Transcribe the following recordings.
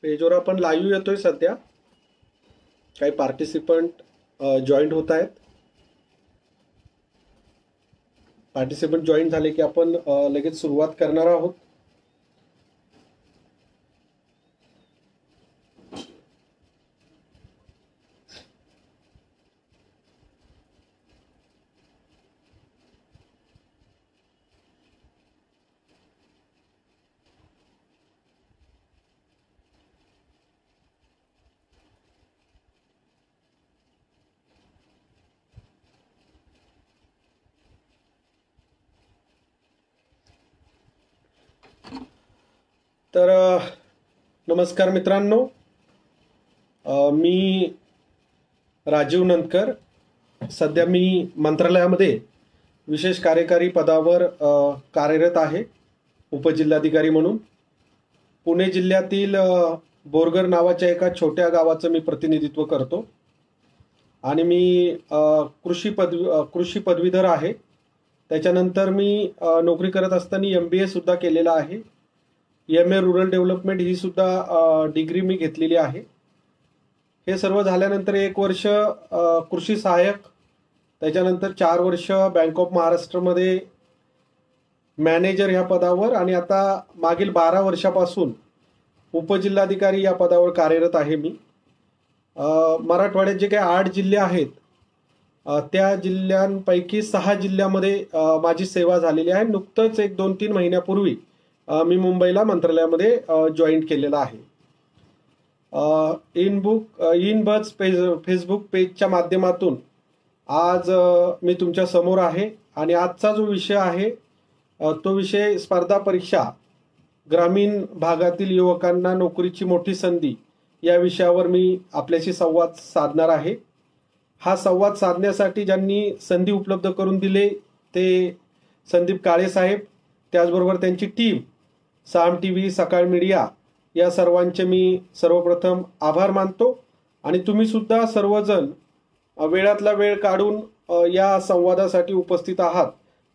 पेजवर आपण लाईव्ह येतोय सध्या. काही पार्टिसिपंट जॉईंट होत आहेत. पार्टिसिपंट जॉईन झाले की आपण लगेच सुरुवात करणार आहोत. तर नमस्कार मित्रांनो, मी राजीव नंदकर. सध्या मी मंत्रालयामध्ये विशेष कार्यकारी पदावर कार्यरत आहे, उपजिल्हाधिकारी म्हणून. पुणे जिल्ह्यातील बोरगर नावाच्या एका छोट्या गावाचं मी प्रतिनिधित्व करतो आणि मी कृषी पदवीधर आहे. त्याच्यानंतर मी नोकरी करत असताना MBA सुद्धा केलेला आहे. MA रुरल डेव्हलपमेंट ही सुद्धा डिग्री मी घेतलेली आहे. हे सर्व झाल्यानंतर 1 वर्ष कृषी सहाय्यक, त्याच्यानंतर 4 वर्ष बँक ऑफ महाराष्ट्रमध्ये मॅनेजर ह्या पदावर आणि आता मागील 12 वर्षापासून उपजिल्हाधिकारी या पदावर कार्यरत आहे मी. मराठवाड्यात जे काही 8 जिल्हे आहेत त्या जिल्ह्यांपैकी 6 जिल्ह्यामध्ये माझी सेवा झालेली आहे. नुकतंच 1-2-3 महिन्यापूर्वी मी मुंबईला मंत्रालयामध्ये जॉईन केलेला आहे. इनबज फेसबुक पेजच्या माध्यमातून आज मी तुमच्या समोर आहे आणि आजचा जो विषय आहे तो विषय स्पर्धा परीक्षा, ग्रामीण भागातील युवकांना नोकरीची मोठी संधी या विषयावर मी आपल्याशी संवाद साधणार आहे. हा संवाद साधण्यासाठी ज्यांनी संधी उपलब्ध करून दिले ते संदीप काळे साहेब, त्याचबरोबर त्यांची टीम, साम TV, सकाळ मीडिया या सर्वांचे मी सर्वप्रथम आभार मानतो. आणि तुम्ही सुद्धा सर्वजण वेळातला वेळ काढून या संवादासाठी उपस्थित आहात,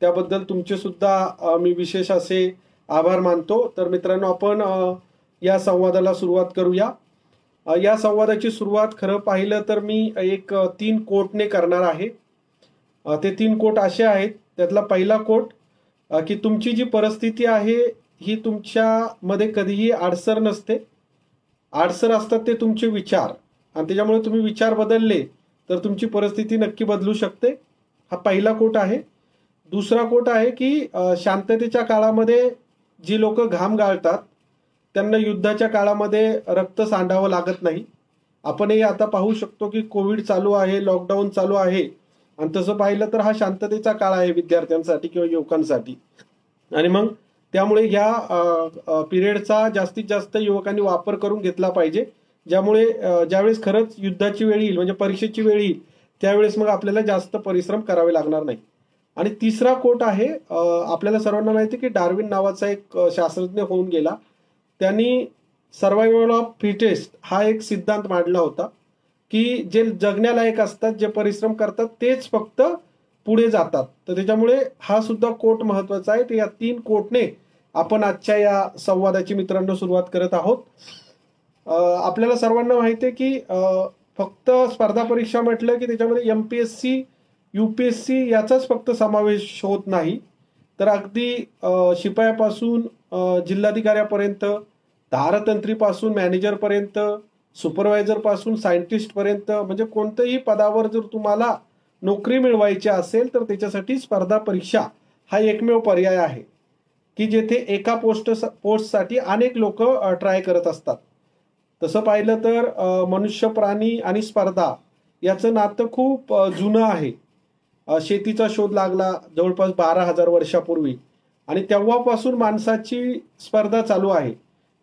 त्याबद्दल तुमचे सुद्धा मी विशेष असे आभार मानतो. तर मित्रांनो, आपण या संवादाला सुरुवात करूया. या संवादाची सुरुवात खरं पाहिलं तर मी 3 कोटने करणार आहे. ते 3 कोट असे आहेत. त्यातला पहिला कोट की तुमची जी परिस्थिती आहे ही तुमच्यामध्ये कधीही आडसर नसते. आडसर असतात ते तुमचे विचार, आणि त्याच्यामुळे तुम्ही विचार बदलले तर तुमची परिस्थिती नक्की बदलू शकते. हा पहिला कोट आहे. दुसरा कोट आहे की शांततेच्या काळामध्ये जी लोक घाम गाळतात त्यांना युद्धाच्या काळामध्ये रक्त सांडावं लागत नाही. आपणही आता पाहू शकतो की कोविड चालू आहे, लॉकडाऊन चालू आहे, आणि तसं पाहिलं तर हा शांततेचा काळ आहे विद्यार्थ्यांसाठी किंवा युवकांसाठी. आणि मग त्यामुळे ह्या पिरियडचा जास्तीत जास्त युवकांनी वापर करून घेतला पाहिजे, ज्यामुळे ज्यावेळेस खरंच युद्धाची वेळ येईल, म्हणजे परीक्षेची वेळ येईल, त्यावेळेस मग आपल्याला जास्त परिश्रम करावे लागणार नाही. आणि तिसरा कोट आहे, आपल्याला सर्वांना माहिती आहे की डार्विन नावाचा एक शास्त्रज्ञ होऊन गेला. त्यांनी सर्व्हायव्हल ऑफ फिटेस्ट हा एक सिद्धांत मांडला होता की जे जगण्यालायक असतात, जे परिश्रम करतात तेच फक्त पुढे जातात. तर त्याच्यामुळे हा सुद्धा कोट महत्वाचा आहे. तर या 3 कोटने आपण आजच्या या संवादाची मित्रांनो सुरुवात करत आहोत. आपल्याला सर्वांना माहिती आहे की फक्त स्पर्धा परीक्षा म्हटलं की त्याच्यामध्ये MPSC, UPSC याचाच फक्त समावेश होत नाही, तर अगदी शिपायापासून जिल्हाधिकाऱ्यापर्यंत, धारतंत्रीपासून मॅनेजरपर्यंत, सुपरवायझरपासून सायंटिस्टपर्यंत, म्हणजे कोणत्याही पदावर जर तुम्हाला नोकरी मिळवायची असेल तर त्याच्यासाठी स्पर्धा परीक्षा हा एकमेव पर्याय आहे की जेथे एका पोस्टसाठी अनेक लोक ट्राय करत असतात. तसं पाहिलं तर मनुष्य, प्राणी आणि स्पर्धा याचं नातं खूप जुनं आहे. शेतीचा शोध लागला जवळपास 12,000 वर्षापूर्वी, आणि तेव्हापासून माणसाची स्पर्धा चालू आहे.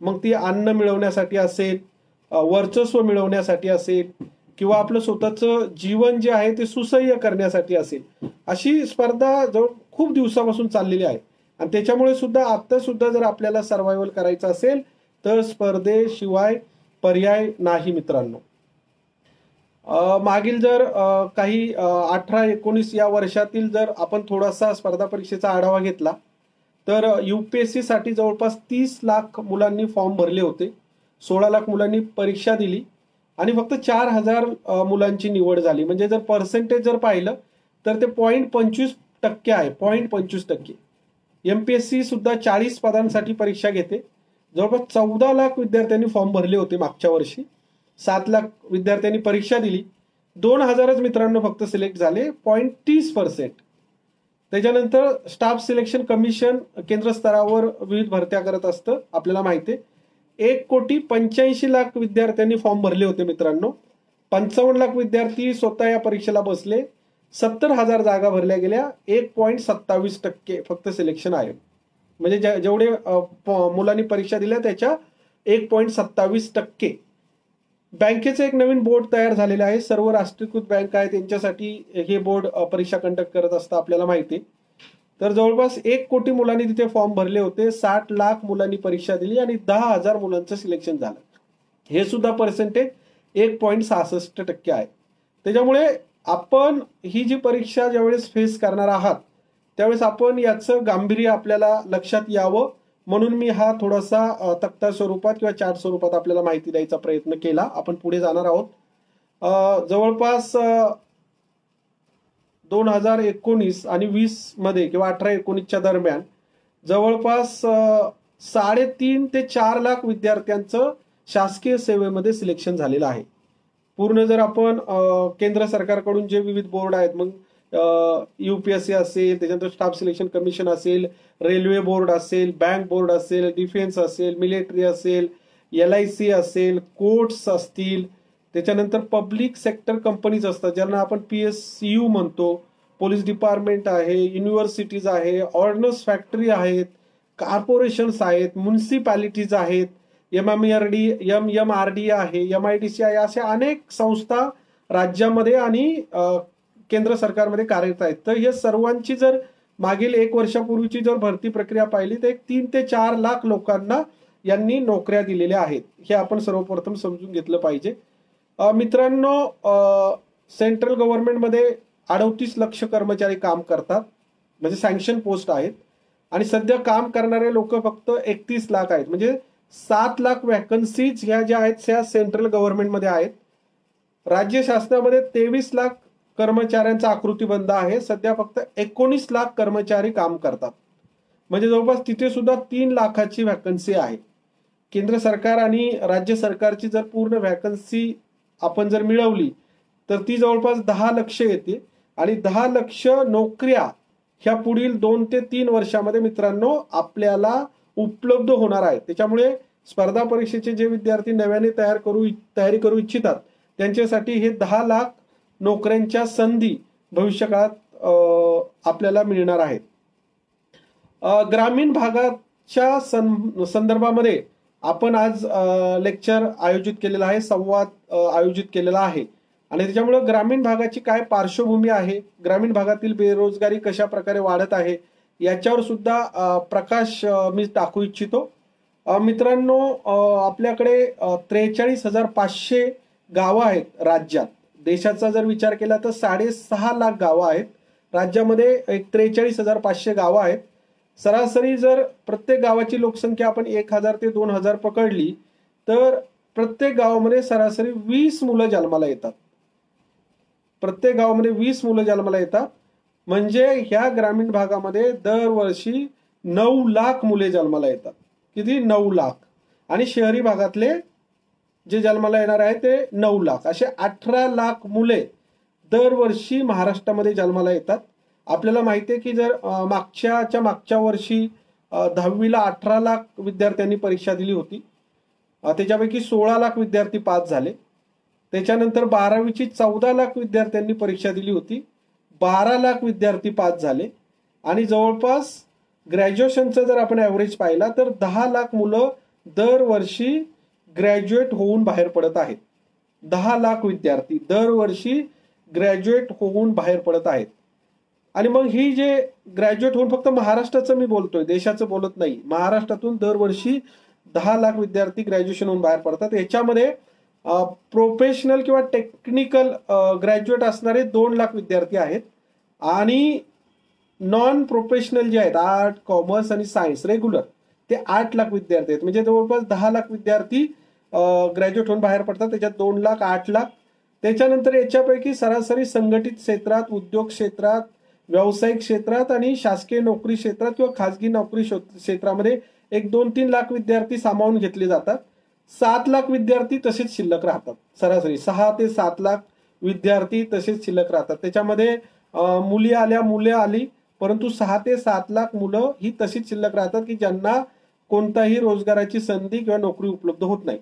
मग ती अन्न मिळवण्यासाठी असेल, वर्चस्व मिळवण्यासाठी असेल, किंवा आपलं स्वतःचं जीवन जे आहे ते सुसह्य करण्यासाठी असेल, अशी स्पर्धा जवळ खूप दिवसापासून चाललेली आहे. आणि त्याच्यामुळे सुद्धा आता सुद्धा जर आपल्याला सर्व्हायव्हल करायचं असेल तर स्पर्धेशिवाय पर्याय नाही मित्रांनो. मागील जर काही 18-19 या वर्षातील जर आपण थोडासा स्पर्धा परीक्षेचा आढावा घेतला तर UPSC साठी जवळपास 30 लाख मुलांनी फॉर्म भरले होते. 16 लाख मुलांनी परीक्षा दिली आणि फक्त 4,000 मुलांची निवड झाली. म्हणजे जर पर्सेंटेज जर पाहिलं तर ते 0.25% आहे. 0.25%. MPSC सुद्धा 40 पदांसाठी परीक्षा घेते. जवळपास 14 लाख विद्यार्थ्यांनी फॉर्म भरले होते मागच्या वर्षी. 7 लाख विद्यार्थ्यांनी परीक्षा दिली. 2,000च मित्रांनो फक्त सिलेक्ट झाले. 0.30%. त्याच्यानंतर स्टाफ सिलेक्शन कमिशन केंद्र स्तरावर विविध भरत्या करत असतं, आपल्याला माहिती आहे. 1,85,00,000 विद्यार्थ्यांनी फॉर्म भरले होते मित्रांनो. 55 लाख विद्यार्थी स्वतः या परीक्षेला बसले. 70,000 जागा भरल्या गेल्या. 1.27% फक्त सिलेक्शन आहे. म्हणजे जेवढे मुलांनी परीक्षा दिल्या त्याच्या 1.27%. बँकेचं एक नवीन बोर्ड तयार झालेलं आहे. सर्व राष्ट्रीयकृत बँक आहेत त्यांच्यासाठी हे बोर्ड परीक्षा कंडक्ट करत असतं, आपल्याला माहिती. तर जवळपास 1 कोटी मुलांनी तिथे फॉर्म भरले होते. 60 लाख मुलांनी परीक्षा दिली आणि 10,000 मुलांचं सिलेक्शन झालं. हे सुद्धा पर्सेंटेज 1.66% आहे. त्याच्यामुळे आपण ही जी परीक्षा ज्यावेळेस फेस करणार आहात त्यावेळेस आपण याचं गांभीर्य आपल्याला लक्षात यावं म्हणून मी हा थोडासा तक्ता स्वरूपात किंवा चार्ट स्वरूपात आपल्याला माहिती द्यायचा प्रयत्न केला. आपण पुढे जाणार आहोत. जवळपास 2019 आणि 20 मध्ये किंवा 18-19च्या दरम्यान जवळपास 3.5 ते 4 लाख विद्यार्थ्यांचं शासकीय सेवेमध्ये सिलेक्शन झालेलं आहे. पूर्ण जर आपण केंद्र सरकारकडून जे विविध बोर्ड आहेत, मग UPSC असेल, त्याच्यानंतर स्टाफ सिलेक्शन कमिशन असेल, रेल्वे बोर्ड असेल, बँक बोर्ड असेल, डिफेन्स असेल, मिलिटरी असेल, LIC असेल, कोर्ट्स असतील, त्याच्यानंतर पब्लिक सेक्टर कंपनीज असतात ज्यांना आपण PSU म्हणतो, पोलीस डिपार्टमेंट आहे, युनिव्हर्सिटीज आहे, ऑर्डनन्स फॅक्टरी आहेत, कॉर्पोरेशन्स आहेत, म्युनिसिपॅलिटीज आहेत, MMRD आहे, MIDC आहे, अशा अनेक संस्था राज्यामध्ये आणि केंद्र सरकारमध्ये कार्यरत आहेत. तर हे सर्वांची जर मागील 1 वर्षापूर्वीची जर भरती प्रक्रिया पाहिली तर 3 ते 4 लाख लोकांना यांनी नोकऱ्या दिलेल्या आहेत. हे आपण सर्वप्रथम समजून घेतलं पाहिजे. मित्रांनो, सेंट्रल गव्हर्नमेंटमध्ये 38 लक्ष कर्मचारी काम करतात, म्हणजे सँक्शन पोस्ट आहेत. आणि सध्या काम करणारे लोक फक्त 31 लाख आहेत. म्हणजे 7 लाख वॅकन्सीज ह्या ज्या आहेत त्या सेंट्रल गव्हर्नमेंटमध्ये आहेत. राज्य शासनामध्ये 23 लाख कर्मचाऱ्यांचा आकृतीबंध आहे. सध्या फक्त 19 लाख कर्मचारी काम करतात. म्हणजे जवळपास तिथे सुद्धा 3 लाखाची वॅकन्सी आहे. केंद्र सरकार आणि राज्य सरकारची जर पूर्ण वॅकन्सी आपण जर मिळवली तर ती जवळपास 10 लक्ष येते. आणि 10 लक्ष नोकऱ्या ह्या पुढील 2 ते 3 वर्षामध्ये मित्रांनो आपल्याला उपलब्ध होणार आहेत. त्याच्यामुळे स्पर्धा परीक्षेचे जे विद्यार्थी नव्याने तयारी करू इच्छितात त्यांच्यासाठी हे 10 लाख नोकऱ्यांच्या संधी भविष्यकाळात आपल्याला मिळणार आहेत. ग्रामीण भागाच्या संदर्भामध्ये आपण आज लेक्चर आयोजित केलेला आहे, संवाद आयोजित केलेला आहे. आणि त्याच्यामुळे ग्रामीण भागाची काय पार्श्वभूमी आहे, ग्रामीण भागातील बेरोजगारी कशा प्रकारे वाढत आहे याच्यावर सुद्धा प्रकाश मी टाकू इच्छितो. मित्रांनो, आपल्याकडे 43,500 गावं आहेत राज्यात. देशाचा जर विचार केला तर 6.5 लाख गावं आहेत. राज्यामध्ये 43,500 गावं आहेत. सरासरी जर प्रत्येक गावाची लोकसंख्या आपण 1,000 ते 2,000 पकडली तर प्रत्येक गावामध्ये सरासरी 20 मुलं जन्माला येतात. प्रत्येक गावामध्ये 20 मुलं जन्माला येतात. म्हणजे ह्या ग्रामीण भागामध्ये दरवर्षी 9 लाख मुले जन्माला येतात. किती? 9 लाख. आणि शहरी भागातले जे जन्माला येणार आहे ते 9 लाख. असे 18 लाख मुले दरवर्षी महाराष्ट्रामध्ये जन्माला येतात. आपल्याला माहिती आहे की जर मागच्या वर्षी 10वीला 18 लाख विद्यार्थ्यांनी परीक्षा दिली होती. त्याच्यापैकी 16 लाख विद्यार्थी पास झाले. त्याच्यानंतर 12वीची 14 लाख विद्यार्थ्यांनी परीक्षा दिली होती. 12 लाख विद्यार्थी पास झाले. आणि जवळपास ग्रॅज्युएशनचं जर आपण ॲव्हरेज पाहिला तर 10 लाख मुलं दरवर्षी ग्रॅज्युएट होऊन बाहेर पडत आहेत. 10 लाख विद्यार्थी दरवर्षी ग्रॅज्युएट होऊन बाहेर पडत आहेत. आणि मग ही जे ग्रॅज्युएट होऊन, फक्त महाराष्ट्राचं मी बोलतोय, देशाचं बोलत नाही, महाराष्ट्रातून दरवर्षी 10 लाख विद्यार्थी ग्रॅज्युएशन होऊन बाहेर पडतात. याच्यामध्ये प्रोफेशनल किंवा टेक्निकल ग्रॅज्युएट असणारे 2 लाख विद्यार्थी आहेत. आणि नॉन प्रोफेशनल जे आहेत, आर्ट, कॉमर्स आणि सायन्स रेग्युलर, ते 8 लाख विद्यार्थी आहेत. म्हणजे जवळपास 10 लाख विद्यार्थी ग्रॅज्युएट होऊन बाहेर पडतात, त्याच्यात 2 लाख 8 लाख. त्याच्यानंतर याच्यापैकी सरासरी संघटित क्षेत्रात, उद्योग क्षेत्रात, व्यावसायिक क्षेत्रात आणि शासकीय नोकरी क्षेत्रात किंवा खाजगी नोकरी क्षेत्रामध्ये एक 2-3 लाख विद्यार्थी सामावून घेतले जातात. 7 लाख विद्यार्थी तसेच शिल्लक राहतात. सरासरी 6 ते 7 लाख विद्यार्थी तसेच शिल्लक राहतात. त्याच्यामध्ये मुले आली, परंतु 6 ते 7 लाख मुलं ही तशीच शिल्लक राहतात की ज्यांना कोणताही रोजगाराची संधी किंवा नोकरी उपलब्ध होत नाही.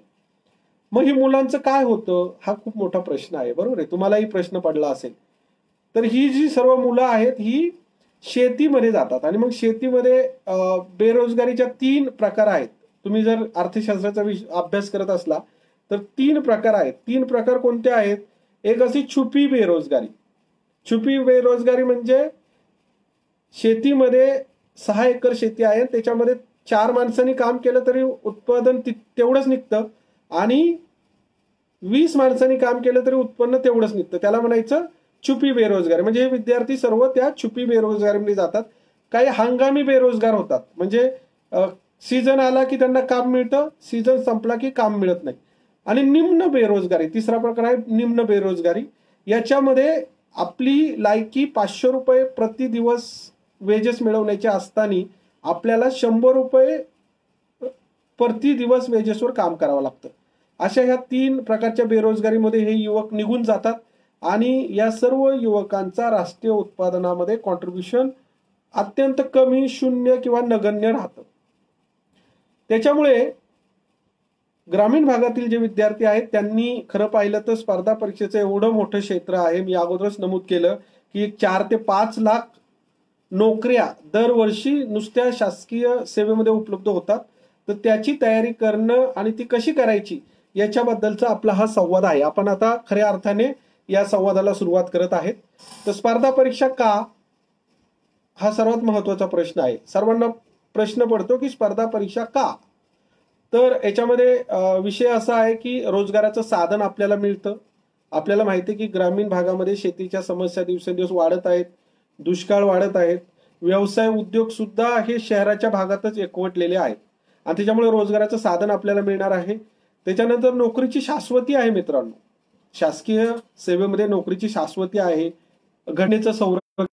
मग ही मुलांचं काय होतं, हा खूप मोठा प्रश्न आहे. बरोबर आहे, तुम्हालाही प्रश्न पडला असेल. तर ही जी सर्व मुलं आहेत ही शेतीमध्ये जातात आणि मग शेतीमध्ये बेरोजगारीच्या 3 प्रकार आहेत. तुम्ही जर अर्थशास्त्राचा अभ्यास करत असला तर 3 प्रकार आहेत. 3 प्रकार कोणते आहेत? एक अशी छुपी बेरोजगारी. छुपी बेरोजगारी म्हणजे शेतीमध्ये 6 एकर शेती आहे, त्याच्यामध्ये 4 माणसांनी काम केलं तरी उत्पादन तेवढंच निघतं आणि 20 माणसांनी काम केलं तरी उत्पन्न तेवढंच निघतं. त्याला म्हणायचं छुपी बेरोजगारी. म्हणजे हे विद्यार्थी सर्व त्या छुपी बेरोजगारीमध्ये जातात. काही हंगामी बेरोजगार होतात, म्हणजे सीझन आला की त्यांना काम मिळतं, सीझन संपला की काम मिळत नाही. आणि निम्न बेरोजगारी, तिसरा प्रकार आहे निम्न बेरोजगारी. याच्यामध्ये आपली लायकी 500 रुपये प्रति दिवस वेजेस मिळवण्याचे असताना आपल्याला 100 रुपये प्रति दिवस वेजेसवर काम करावं लागतं. अशा ह्या 3 प्रकारच्या बेरोजगारीमध्ये हे युवक निघून जातात आणि या सर्व युवकांचा राष्ट्रीय उत्पादनामध्ये कॉन्ट्रीब्युशन अत्यंत कमी, 0 किंवा नगण्य राहतं. त्याच्यामुळे ग्रामीण भागातील जे विद्यार्थी आहेत त्यांनी खरं पाहिलं तर स्पर्धा परीक्षेचं एवढं मोठं क्षेत्र आहे, मी अगोदरच नमूद केलं की 4 ते 5 लाख नोकऱ्या दरवर्षी नुसत्या शासकीय सेवेमध्ये उपलब्ध होतात. तर त्याची तयारी करणं आणि ती कशी करायची याच्याबद्दलचा आपला हा संवाद आहे. आपण आता खऱ्या अर्थाने या संवादाला सुरुवात करत आहेत. तर स्पर्धा परीक्षा का, हा सर्वात महत्वाचा प्रश्न आहे. सर्वांना प्रश्न पडतो की स्पर्धा परीक्षा का. तर याच्यामध्ये विषय असा आहे की रोजगाराचं साधन आपल्याला मिळतं. आपल्याला माहिती आहे की ग्रामीण भागामध्ये शेतीच्या समस्या दिवसेंदिवस वाढत आहेत, दुष्काळ वाढत आहेत, व्यवसाय उद्योग सुद्धा हे शहराच्या भागातच एकवटलेले आहेत आणि त्याच्यामुळे रोजगाराचं साधन आपल्याला मिळणार आहे. त्याच्यानंतर नोकरीची शाश्वती आहे मित्रांनो. शासकीय सेवेमध्ये नोकरीची शाश्वती आहे. घटनेचं संरक्षण,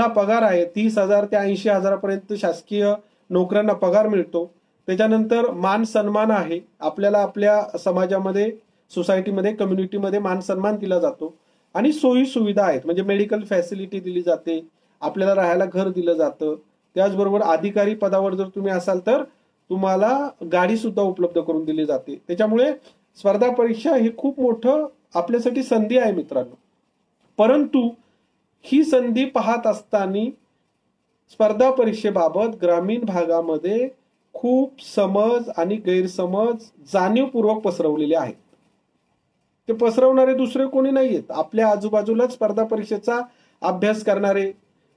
पगार आहे 30,000 ते 80,000 पर्यंत शासकीय नोकऱ्यांना पगार मिळतो. त्याच्यानंतर मान सन्मान आहे. आपल्याला आपल्या समाजामध्ये, सोसायटीमध्ये, कम्युनिटीमध्ये मान सन्मान दिला जातो आणि सोयी सुविधा आहेत, म्हणजे मेडिकल फॅसिलिटी दिली जाते, आपल्याला राहायला घर दिलं जातं. त्याचबरोबर अधिकारी पदावर जर तुम्ही असाल तर तुम्हाला गाडी सुद्धा उपलब्ध करून दिली जाते. त्याच्यामुळे स्पर्धा परीक्षा ही खूप मोठं आपल्यासाठी संधी आहे मित्रांनो. परंतु ही संधी पाहत असताना स्पर्धा परीक्षेबाबत ग्रामीण भागामध्ये खूप समज आणि गैरसमज जाणीवपूर्वक पसरवलेले आहेत. ते पसरवणारे दुसरे कोणी नाहीयेत, आपल्या आजूबाजूलाच स्पर्धा परीक्षेचा अभ्यास करणारे,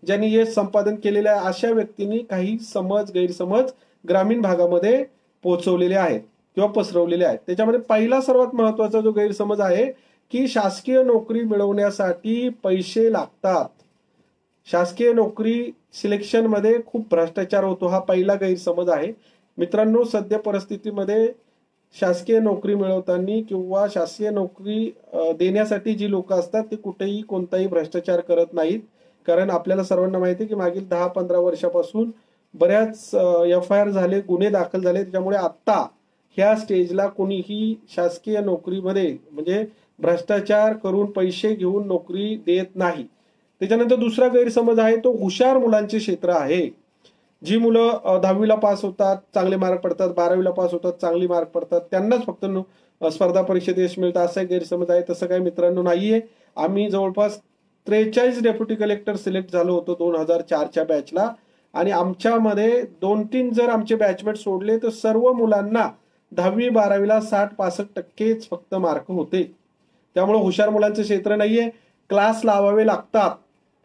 ज्यांनी यश संपादन केलेले आहे अशा व्यक्तींनी काही समज गैरसमज ग्रामीण भागामध्ये पोहोचवलेले आहेत किंवा पसरवलेले आहेत. त्याच्यामध्ये पहिला सर्वात महत्वाचा जो गैरसमज आहे की शासकीय नोकरी मिळवण्यासाठी पैसे लागतात, शासकीय नोकरी सिलेक्शन मध्ये खूप भ्रष्टाचार होतो, हा पहिला गैरसमज आहे. मित्रांनो, सध्या परिस्थितीमध्ये शासकीय नोकरी मिळवताना किंवा शासकीय नोकरी देण्यासाठी जी लोक असतात ते कुठेही कोणताही भ्रष्टाचार करत नाहीत. कारण आपल्याला सर्वांना माहिती आहे की मागील 10-15 वर्षापासून बऱ्याच FIR झाले, गुन्हे दाखल झाले. त्याच्यामुळे आता ह्या स्टेजला कोणीही शासकीय नोकरीमध्ये म्हणजे भ्रष्टाचार करून पैसे घेऊन नोकरी देत नाही. त्याच्यानंतर दुसरा गैरसमज आहे तो हुशार मुलांचे क्षेत्र आहे. जी मुलं 10वीला पास होतात, चांगले मार्क पडतात, 12वीला पास होतात, चांगली मार्क पडतात, त्यांनाच फक्त स्पर्धा परीक्षेत यश मिळतं असा गैरसमज आहे. तसं काही मित्रांनो नाहीये. आम्ही जवळपास 43 डेप्युटी कलेक्टर सिलेक्ट झालो होतो 2004च्या बॅचला आणि आमच्यामध्ये 2-3 जर आमचे बॅचमेट सोडले तर सर्व मुलांना 10वी-12वीला 60-65% फक्त मार्क होते. त्यामुळे हुशार मुलांचं क्षेत्र नाहीये. क्लास लावावे लागतात.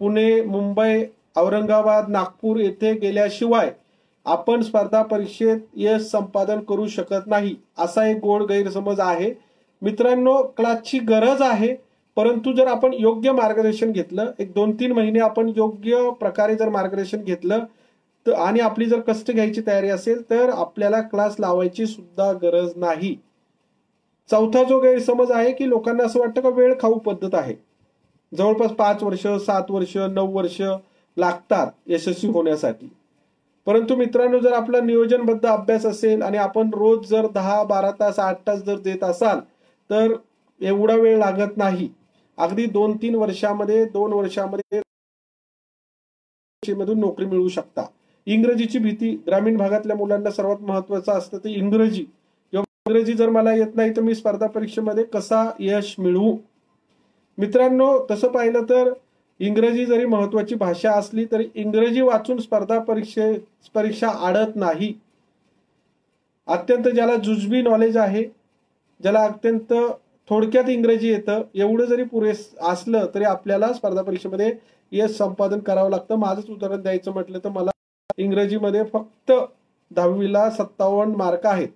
पुणे, मुंबई, औरंगाबाद, नागपूर येथे गेल्याशिवाय आपण स्पर्धा परीक्षेत यश संपादन करू शकत नाही असा एक गोड गैरसमज आहे. मित्रांनो, क्लासची गरज आहे, परंतु जर आपण योग्य मार्गदर्शन घेतलं, एक 2-3 महिने आपण योग्य प्रकारे जर मार्गदर्शन घेतलं आणि आपली जर कष्ट घ्यायची तयारी असेल तर आपल्याला क्लास लावायची सुद्धा गरज नाही. चौथा जो गैरसमज आहे की लोकांना असं वाटतं का वेळ खाऊ पद्धत आहे. जवळपास 5 वर्ष, 7 वर्ष, 9 वर्ष लागतात यशस्वी होण्यासाठी. परंतु मित्रांनो, जर आपला नियोजनबद्ध अभ्यास असेल आणि आपण रोज जर 10, 12 तास, 8 तास जर देत असाल तर एवढा वेळ लागत नाही. अगदी 2-3 वर्षामध्ये, 2 वर्षामध्ये मधून नोकरी मिळवू शकता. इंग्रजीची भीती ग्रामीण भागातल्या मुलांना सर्वात महत्वाचं असतं ते इंग्रजी. इंग्रजी जर मला येत नाही तर मी स्पर्धा परीक्षेमध्ये कसा यश मिळवू. मित्रांनो, तसं पाहिलं तर इंग्रजी जरी महत्वाची भाषा असली तरी इंग्रजी वाचून स्पर्धा परीक्षा अडत नाही. अत्यंत ज्याला जुजबी नॉलेज आहे, ज्याला अत्यंत थोडक्यात इंग्रजी येतं, एवढं जरी पुरेस असलं तरी आपल्याला स्पर्धा परीक्षेमध्ये यश संपादन करावं लागतं. माझंच उदाहरण द्यायचं म्हटलं तर मला इंग्रजीमध्ये फक्त 10वीला 57 मार्क आहेत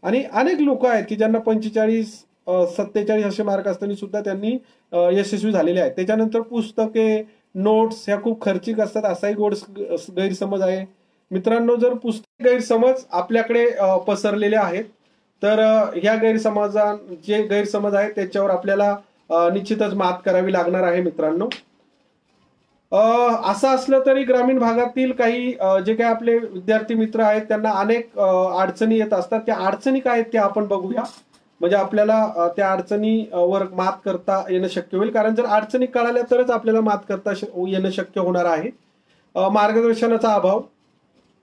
आणि अनेक लोक आहेत की ज्यांना 45, 47 असे मार्क असताना सुद्धा त्यांनी यशस्वी झालेले आहेत. त्याच्यानंतर पुस्तके, नोट्स ह्या खूप खर्चिक असतात असाही गैरसमज आहे. मित्रांनो, जर पुस्तक गैरसमज आपल्याकडे पसरलेले आहेत तर ह्या जे गैरसमज आहेत त्याच्यावर आपल्याला निश्चितच मात करावी लागणार आहे. मित्रांनो, असं असलं तरी ग्रामीण भागातील काही जे काही आपले विद्यार्थी मित्र आहेत त्यांना अनेक अडचणी येत असतात. त्या अडचणी काय आहेत त्या आपण बघूया, म्हणजे आपल्याला त्या अडचणीवर मात करता येणं शक्य होईल. कारण जर अडचणी कळाल्या तरच आपल्याला मात करता येणं शक्य होणार आहे. मार्गदर्शनाचा अभाव.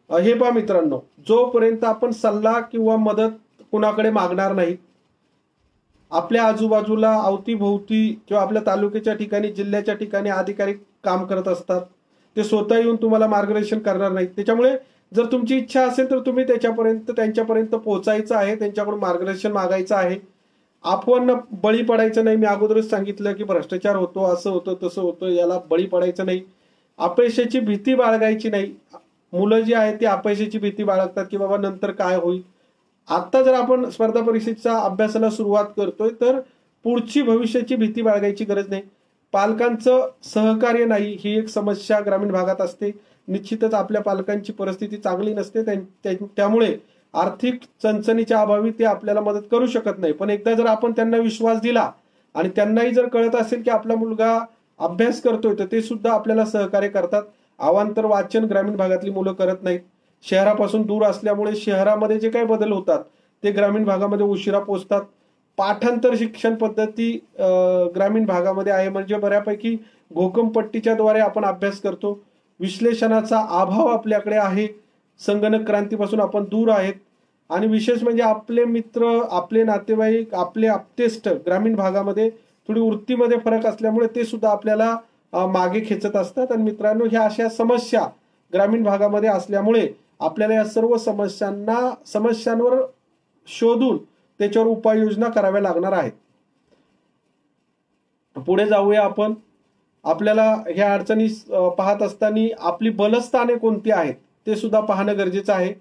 हे पहा मित्रांनो, जोपर्यंत आपण सल्ला किंवा मदत कुणाकडे मागणार नाही, आपल्या आजूबाजूला अवतीभोवती किंवा आपल्या तालुक्याच्या ठिकाणी, जिल्ह्याच्या ठिकाणी अधिकारी काम करत असतात, ते स्वतः येऊन तुम्हाला मार्गदर्शन करणार नाहीत. त्याच्यामुळे जर तुमची इच्छा असेल तर तुम्ही त्यांच्यापर्यंत पोहोचायचं आहे, त्यांच्याकडून मार्गदर्शन मागायचं आहे. आपण बळी पडायचं नाही. मी अगोदरच सांगितलं की भ्रष्टाचार होतो, असं होतं, तसं होतं, याला बळी पडायचं नाही. अपयशाची भीती बाळगायची नाही. मुलं जी आहेत ती अपयशाची भीती बाळगतात की बाबा नंतर काय होईल. आता जर आपण स्पर्धा परीक्षेच्या अभ्यासाला सुरुवात करतोय तर पुढची भविष्याची भीती बाळगायची गरज नाही. पालकांचं सहकार्य नाही ही एक समस्या ग्रामीण भागात असते. निश्चितच आपल्या पालकांची परिस्थिती चांगली नसते, त्यामुळे आर्थिक चणचणीच्या अभावी ते आपल्याला मदत करू शकत नाही. पण एकदा जर आपण त्यांना विश्वास दिला आणि त्यांनाही जर कळत असेल की आपला मुलगा अभ्यास करतोय तर ते सुद्धा आपल्याला सहकार्य करतात. अवांतर वाचन ग्रामीण भागातली मुलं करत नाहीत. शहरापासून दूर असल्यामुळे शहरामध्ये जे काही बदल होतात ते ग्रामीण भागामध्ये उशिरा पोहोचतात. पाठांतर शिक्षण पद्धती ग्रामीण भागामध्ये आहे, म्हणजे बऱ्यापैकी घोकमपट्टीच्या द्वारे आपण अभ्यास करतो. विश्लेषणाचा अभाव आपल्याकडे आहे. संगणक क्रांतीपासून आपण दूर आहेत आणि विशेष म्हणजे आपले मित्र, आपले नातेवाईक, आपले आप्तेष्ट ग्रामीण भागामध्ये थोडी वृत्तीमध्ये फरक असल्यामुळे ते सुद्धा आपल्याला मागे खेचत असतात. आणि मित्रांनो, ह्या अशा समस्या ग्रामीण भागामध्ये असल्यामुळे आपल्याला या सर्व समस्यांवर शोधून त्याच्यावर उपाययोजना कराव्या लागणार आहेत. पुढे जाऊया आपण. आपल्याला ह्या अडचणी पाहत असताना आपली बलस्थाने कोणती आहेत ते सुद्धा पाहणं गरजेचं आहे.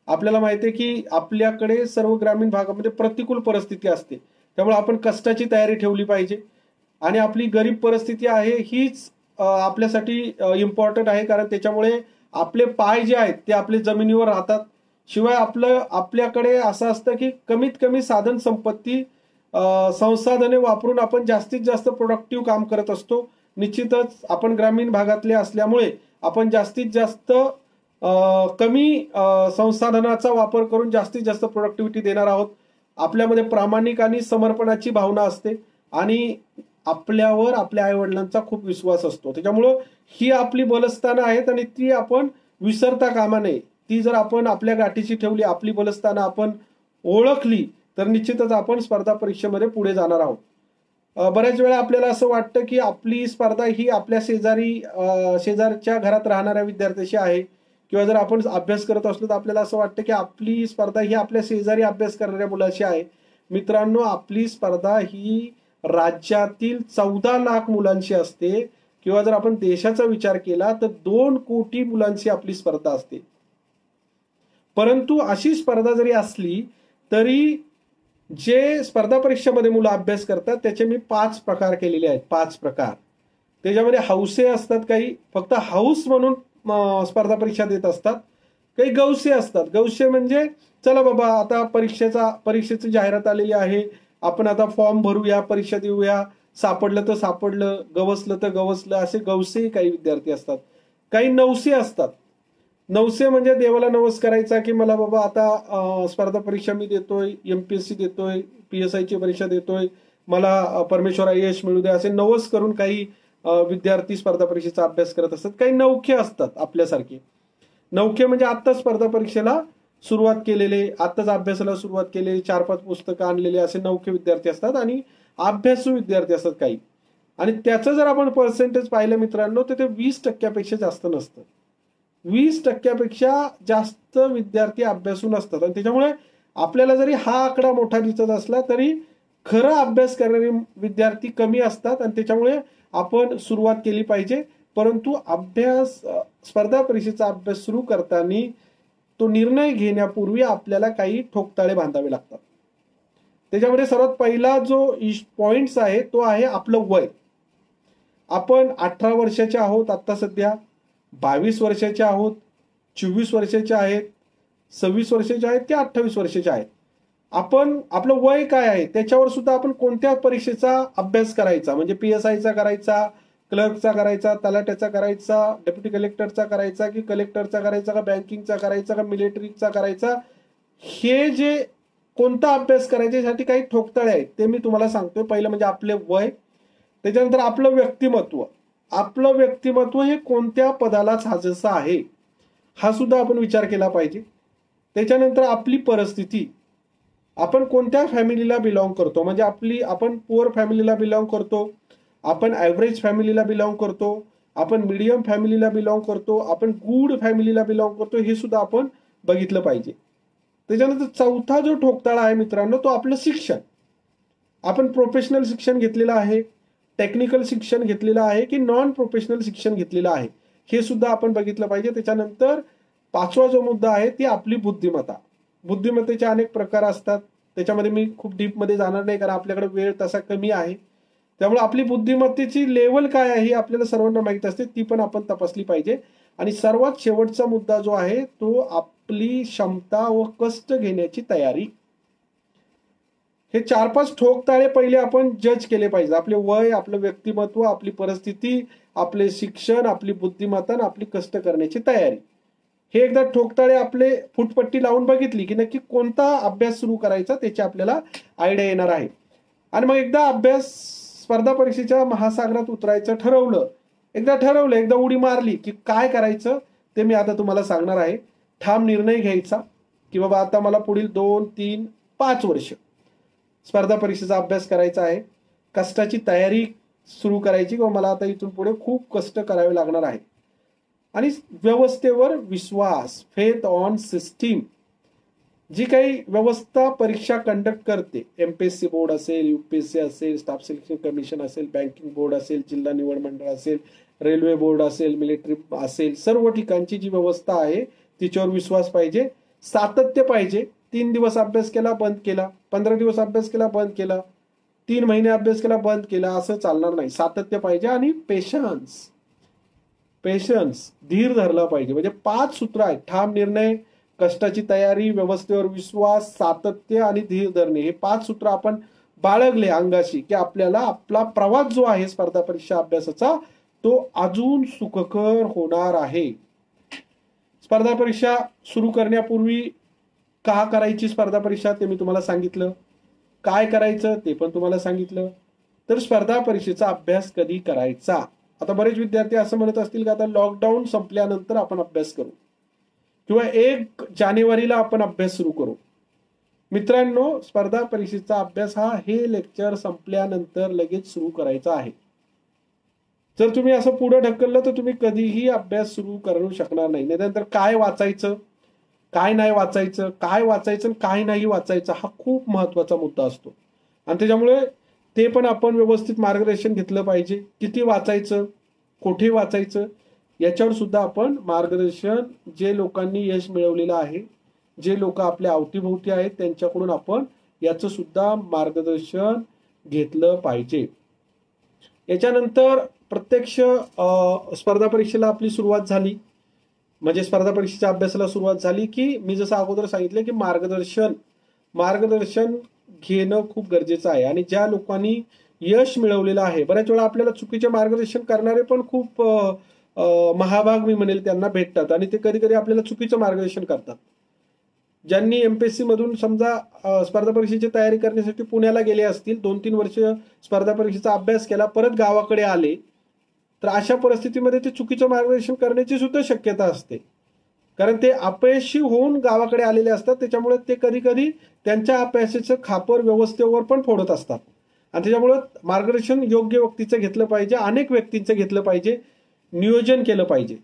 आपल्याला माहिती आहे की आपल्याकडे सर्व ग्रामीण भागामध्ये प्रतिकूल परिस्थिती असते, त्यामुळे आपण कष्टाची तयारी ठेवली पाहिजे. आणि आपली गरीब परिस्थिती आहे हीच आपल्यासाठी इम्पॉर्टंट आहे, कारण त्याच्यामुळे आपले पाय जे आहेत ते आपले जमिनीवर राहतात. शिवाय आपल्याकडे असं असतं की कमीत कमी साधन संपत्ती, संसाधने वापरून आपण जास्तीत जास्त प्रोडक्टिव्ह काम करत असतो. निश्चितच आपण ग्रामीण भागातले असल्यामुळे आपण जास्तीत जास्त कमी संसाधनाचा वापर करून जास्तीत जास्त प्रोडक्टिव्हिटी देणार आहोत. आपल्यामध्ये प्रामाणिक आणि समर्पणाची भावना असते आणि आपल्यावर आपल्या आई वडिलांचा खूप विश्वास असतो. त्याच्यामुळं ही आपली बलस्थानं आहेत आणि ती आपण विसरता कामा नये. ती जर आपण आपल्या गाठीशी ठेवली, आपली बलस्थानं आपण ओळखली तर निश्चितच आपण स्पर्धा परीक्षेमध्ये पुढे जाणार आहोत. बऱ्याच वेळा आपल्याला असं वाटतं की आपली स्पर्धा ही आपल्या शेजारच्या घरात राहणाऱ्या विद्यार्थ्याशी आहे, किंवा जर आपण अभ्यास करत असलो तर आपल्याला असं वाटतं की आपली स्पर्धा ही आपल्या शेजारी अभ्यास करणाऱ्या मुलाशी आहे. मित्रांनो, आपली स्पर्धा ही राज्यातील 14 लाख मुलांशी असते, किंवा जर आपण देशाचा विचार केला तर 2 कोटी मुलांची आपली स्पर्धा असते. परंतु अशी स्पर्धा जरी असली तरी जे स्पर्धा परीक्षेमध्ये मुलं अभ्यास करतात त्याचे मी 5 प्रकार केलेले आहेत. 5 प्रकार. त्याच्यामध्ये हौसे असतात काही, फक्त हौस म्हणून स्पर्धा परीक्षा देत असतात, काही गौसे असतात. गौसे म्हणजे चला बाबा आता परीक्षेची जाहिरात आलेली आहे, आपण आता फॉर्म भरूया, परीक्षा देऊया, सापडलं तर सापडलं, गवसलं तर गवसलं, असे गौसे काही विद्यार्थी असतात. काही नवसे असतात. नवसे म्हणजे देवाला नवस करायचा की मला बाबा आता स्पर्धा परीक्षा मी देतोय, एमपीएससी देतोय, PSI ची परीक्षा देतोय, मला परमेश्वरा यश मिळू दे, असे नवस करून काही विद्यार्थी स्पर्धा परीक्षेचा अभ्यास करत असतात. काही नवखे असतात आपल्यासारखे. नवखे म्हणजे आत्ताच स्पर्धा परीक्षेला सुरुवात केलेले, आत्ताच अभ्यासाला सुरुवात केलेली, 4-5 पुस्तकं आणलेले असे नवखे विद्यार्थी असतात आणि अभ्यासू विद्यार्थी असतात काही. आणि त्याचं जर आपण पर्सेंटेज पाहिलं मित्रांनो, तर ते 20% जास्त नसतं. 20% जास्त विद्यार्थी अभ्यासू नसतात. आणि त्याच्यामुळे आपल्याला जरी हा आकडा मोठा दिसत असला तरी खरं अभ्यास करणारे विद्यार्थी कमी असतात. आणि त्याच्यामुळे आपण सुरुवात केली पाहिजे. परंतु स्पर्धा परीक्षेचा अभ्यास सुरू करताना तो निर्णय घेण्यापूर्वी आपल्याला काही ठोकताळे बांधावे लागतात. त्याच्यामध्ये सर्वात पहिला जो पॉइंट्स आहे तो आहे आपलं वय. आपण 18 वर्षाचे आहोत आता सध्या, 22 वर्षाचे आहोत, 24 वर्षाचे आहेत, 26 वर्षाचे आहेत की 28 वर्षाचे आहेत. आपण आपलं वय काय आहे त्याच्यावर सुद्धा आपण कोणत्या परीक्षेचा अभ्यास करायचा, म्हणजे PSIचा करायचा, क्लर्कचा करायचा, तलाट्याचा करायचा, डेप्युटी कलेक्टरचा करायचा की कलेक्टरचा करायचा का बँकिंगचा करायचा का मिलिटरीचा करायचा, हे जे कोणता अभ्यास करायचा यासाठी काही ठोकताळे आहेत ते मी तुम्हाला सांगतोय. पहिलं म्हणजे आपले वय, त्याच्यानंतर आपलं व्यक्तिमत्व. आपलं व्यक्तिमत्व हे कोणत्या पदाला साजेसं आहे हा सुद्धा आपण विचार केला पाहिजे. त्याच्यानंतर आपली परिस्थिती, आपण कोणत्या फॅमिलीला बिलॉंग करतो, म्हणजे आपण पुअर फॅमिलीला बिलॉंग करतो, आपण ॲव्हरेज फॅमिलीला बिलॉंग करतो, आपण मीडियम फॅमिलीला बिलॉंग करतो, आपण गुड फॅमिलीला बिलॉंग करतो, हे सुद्धा आपण बघितलं पाहिजे. त्याच्यानंतर चौथा जो ठोकताळा आहे मित्रांनो तो आपलं शिक्षण. आपण प्रोफेशनल शिक्षण घेतलेलं आहे, टेक्निकल शिक्षण घेतलेलं आहे की नॉन प्रोफेशनल शिक्षण घेतलेलं आहे, हे सुद्धा आपण बघितलं पाहिजे. त्याच्यानंतर पाचवा जो मुद्दा आहे ती आपली बुद्धिमत्ता. बुद्धिमत्तेचे अनेक प्रकार असतात, त्याच्यामध्ये मी खूप डीपमध्ये जाणार नाही कारण आपल्याकडे वेळ तसा कमी आहे. त्यामुळे आपली बुद्धिमत्तेची लेवल काय आहे हे आपल्याला सर्वांना माहित असते, ती पण आपण तपासली पाहिजे. आणि सर्वात शेवटचा मुद्दा जो आहे तो आपली क्षमता व कष्ट घेण्याची तयारी. हे 4-5 ठोकताळे पहिले आपण जज केले पाहिजे. आपले वय, आपलं व्यक्तिमत्व, आपली परिस्थिती, आपले शिक्षण, आपली बुद्धिमत्ता आणि आपली कष्ट करण्याची तयारी. हे एकदा ठोकताळे आपले फुटपट्टी लावून बघितली की नक्की कोणता अभ्यास सुरू करायचा त्याची आपल्याला आयडिया येणार आहे. आणि मग एकदा स्पर्धा परीक्षेच्या महासागरात उतरायचं ठरवलं, एकदा उडी मारली की काय करायचं ते मी आता तुम्हाला सांगणार आहे. ठाम निर्णय घ्यायचा की बाबा आता मला पुढील 2, 3, 5 वर्ष स्पर्धा परीक्षेचा अभ्यास करायचा आहे. कष्टाची तयारी सुरू करायची किंवा मला आता इथून पुढे खूप कष्ट करावे लागणार आहे. आणि व्यवस्थेवर विश्वास, फेथ ऑन सिस्टीम. जी काही व्यवस्था परीक्षा कंडक्ट करते, MPSC बोर्ड असेल, UPSC असेल, स्टाफ सिलेक्शन कमिशन असेल, बँकिंग बोर्ड असेल, जिल्हा निवड मंडळ असेल, रेल्वे बोर्ड असेल, मिलिटरी असेल, सर्व ठिकाणची जी व्यवस्था आहे तिच्यावर विश्वास पाहिजे, सातत्य पाहिजे. 3 दिवस अभ्यास केला बंद केला, 15 दिवस अभ्यास केला बंद केला, 3 महिने अभ्यास केला बंद केला, असं चालणार नाही. सातत्य पाहिजे आणि पेशन्स, धीर धरला पाहिजे. म्हणजे 5 सूत्र आहेत: ठाम निर्णय, कष्टाची तयारी, व्यवस्थेवर विश्वास, सातत्य आणि धीर धरणे. हे 5 सूत्र आपण बाळगले अंगाशी की आपल्याला आपला प्रवास जो आहे स्पर्धा परीक्षा अभ्यासाचा तो अजून सुखकर होणार आहे. स्पर्धा परीक्षा सुरू करण्यापूर्वी का करायची स्पर्धा परीक्षा ते मी तुम्हाला सांगितलं, काय करायचं ते पण तुम्हाला सांगितलं. तर स्पर्धा परीक्षेचा अभ्यास कधी करायचा. आता बरेच विद्यार्थी असं म्हणत असतील की आता लॉकडाऊन संपल्यानंतर आपण अभ्यास करू किंवा 1 जानेवारीला आपण अभ्यास सुरू करू. मित्रांनो, स्पर्धा परीक्षेचा अभ्यास हे लेक्चर संपल्यानंतर लगेच सुरू करायचा आहे. जर तुम्ही असं पुढे ढकललं तर तुम्ही कधीही अभ्यास सुरू करू शकणार नाही. त्यानंतर काय वाचायचं, काय नाही वाचायचं, काय वाचायचं काय नाही वाचायचं हा खूप महत्वाचा मुद्दा असतो. आणि त्याच्यामुळे ते पण आपण व्यवस्थित मार्गदर्शन घेतलं पाहिजे. किती वाचायचं, कुठे वाचायचं याच्यावर सुद्धा आपण मार्गदर्शन, जे लोकांनी यश मिळवलेलं आहे, जे लोक आपल्या अवतीभोवती आहेत त्यांच्याकडून आपण याचं सुद्धा मार्गदर्शन घेतलं पाहिजे. याच्यानंतर प्रत्यक्ष स्पर्धा परीक्षेला आपली सुरुवात झाली. म्हणजे स्पर्धा परीक्षेच्या अभ्यासाला सुरुवात झाली की मी जसं अगोदर सांगितलं की मार्गदर्शन घेणं खूप गरजेचं आहे. आणि ज्या लोकांनी यश मिळवलेलं आहे, बऱ्याच वेळा आपल्याला चुकीचे मार्गदर्शन करणारे पण खूप महाभाग मी म्हणेल त्यांना भेटतात आणि ते कधी कधी आपल्याला चुकीचं मार्गदर्शन करतात. ज्यांनी एमपीएससी मधून समजा स्पर्धा परीक्षेची तयारी करण्यासाठी पुण्याला गेले असतील, 2-3 वर्ष स्पर्धा परीक्षेचा अभ्यास केला, परत गावाकडे आले, तर अशा परिस्थितीमध्ये ते चुकीचं मार्गदर्शन करण्याची सुद्धा शक्यता असते. कारण ते अपयशी होऊन गावाकडे आलेले असतात, त्याच्यामुळे ते कधी कधी त्यांच्या अपयशाचं खापर व्यवस्थेवर पण फोडत असतात. आणि त्याच्यामुळं मार्गदर्शन योग्य व्यक्तीचं घेतलं पाहिजे, अनेक व्यक्तींचं घेतलं पाहिजे, नियोजन केलं पाहिजे.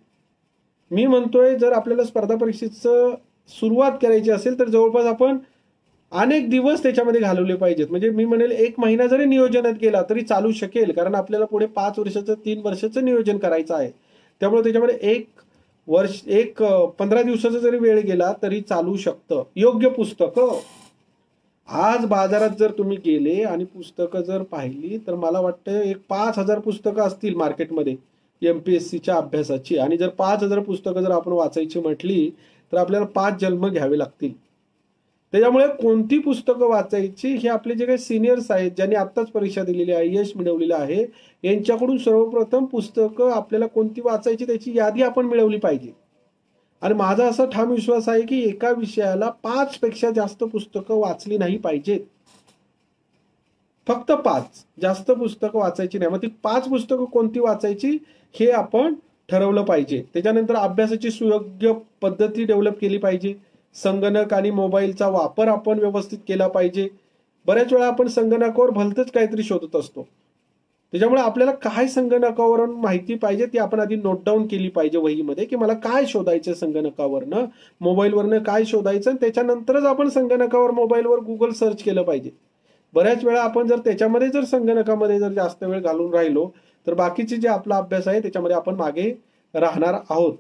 मी म्हणतोय जर आपल्याला स्पर्धा परीक्षेचं सुरुवात करायची असेल तर जवळपास आपण अनेक दिवस त्याच्यामध्ये घालवले पाहिजेत. म्हणजे मी म्हणेल 1 महिना जरी नियोजनात गेला तरी चालू शकेल, कारण आपल्याला पुढे 5 वर्षाचं 3 वर्षाचं नियोजन करायचं आहे. त्यामुळे त्याच्यामध्ये 15 दिवसाचा जरी वेळ गेला तरी चालू शकतं. योग्य पुस्तकं, आज बाजारात जर तुम्ही गेले आणि पुस्तकं जर पाहिली तर मला वाटतं 5,000 पुस्तकं असतील मार्केटमध्ये एमपीएससीच्या अभ्यासाची. आणि जर 5,000 पुस्तकं जर आपण वाचायची म्हटली तर आपल्याला 5 जन्म घ्यावे लागतील. त्याच्यामुळे कोणती पुस्तकं वाचायची हे आपले जे काही सिनियर्स आहेत, ज्यांनी आत्ताच परीक्षा दिलेली आहे, यश मिळवलेलं आहे, यांच्याकडून सर्वप्रथम पुस्तकं आपल्याला कोणती वाचायची त्याची यादी आपण मिळवली पाहिजे. आणि माझा असा ठाम विश्वास आहे की एका विषयाला 5 पेक्षा जास्त पुस्तकं वाचली नाही पाहिजेत. फक्त 5, जास्त पुस्तकं वाचायची नाही. मग ती 5 पुस्तकं कोणती वाचायची हे आपण ठरवलं पाहिजे. त्याच्यानंतर अभ्यासाची सुयोग्य पद्धती डेव्हलप केली पाहिजे. संगणक आणि मोबाईलचा वापर आपण व्यवस्थित केला पाहिजे. बऱ्याच वेळा आपण संगणकावर भलतंच काहीतरी शोधत असतो. त्याच्यामुळे आपल्याला काय संगणकावरून माहिती पाहिजे ती आपण आधी नोट डाऊन केली पाहिजे वहीमध्ये, की मला काय शोधायचं संगणकावरनं, मोबाईलवरनं काय शोधायचं, आणि त्याच्यानंतरच आपण संगणकावर मोबाईलवर गुगल सर्च केलं पाहिजे. बऱ्याच वेळा आपण जर त्याच्यामध्ये जर संगणकामध्ये जर जास्त वेळ घालून राहिलो तर बाकीचे जे आपला अभ्यास आहे त्याच्यामध्ये आपण मागे राहणार आहोत.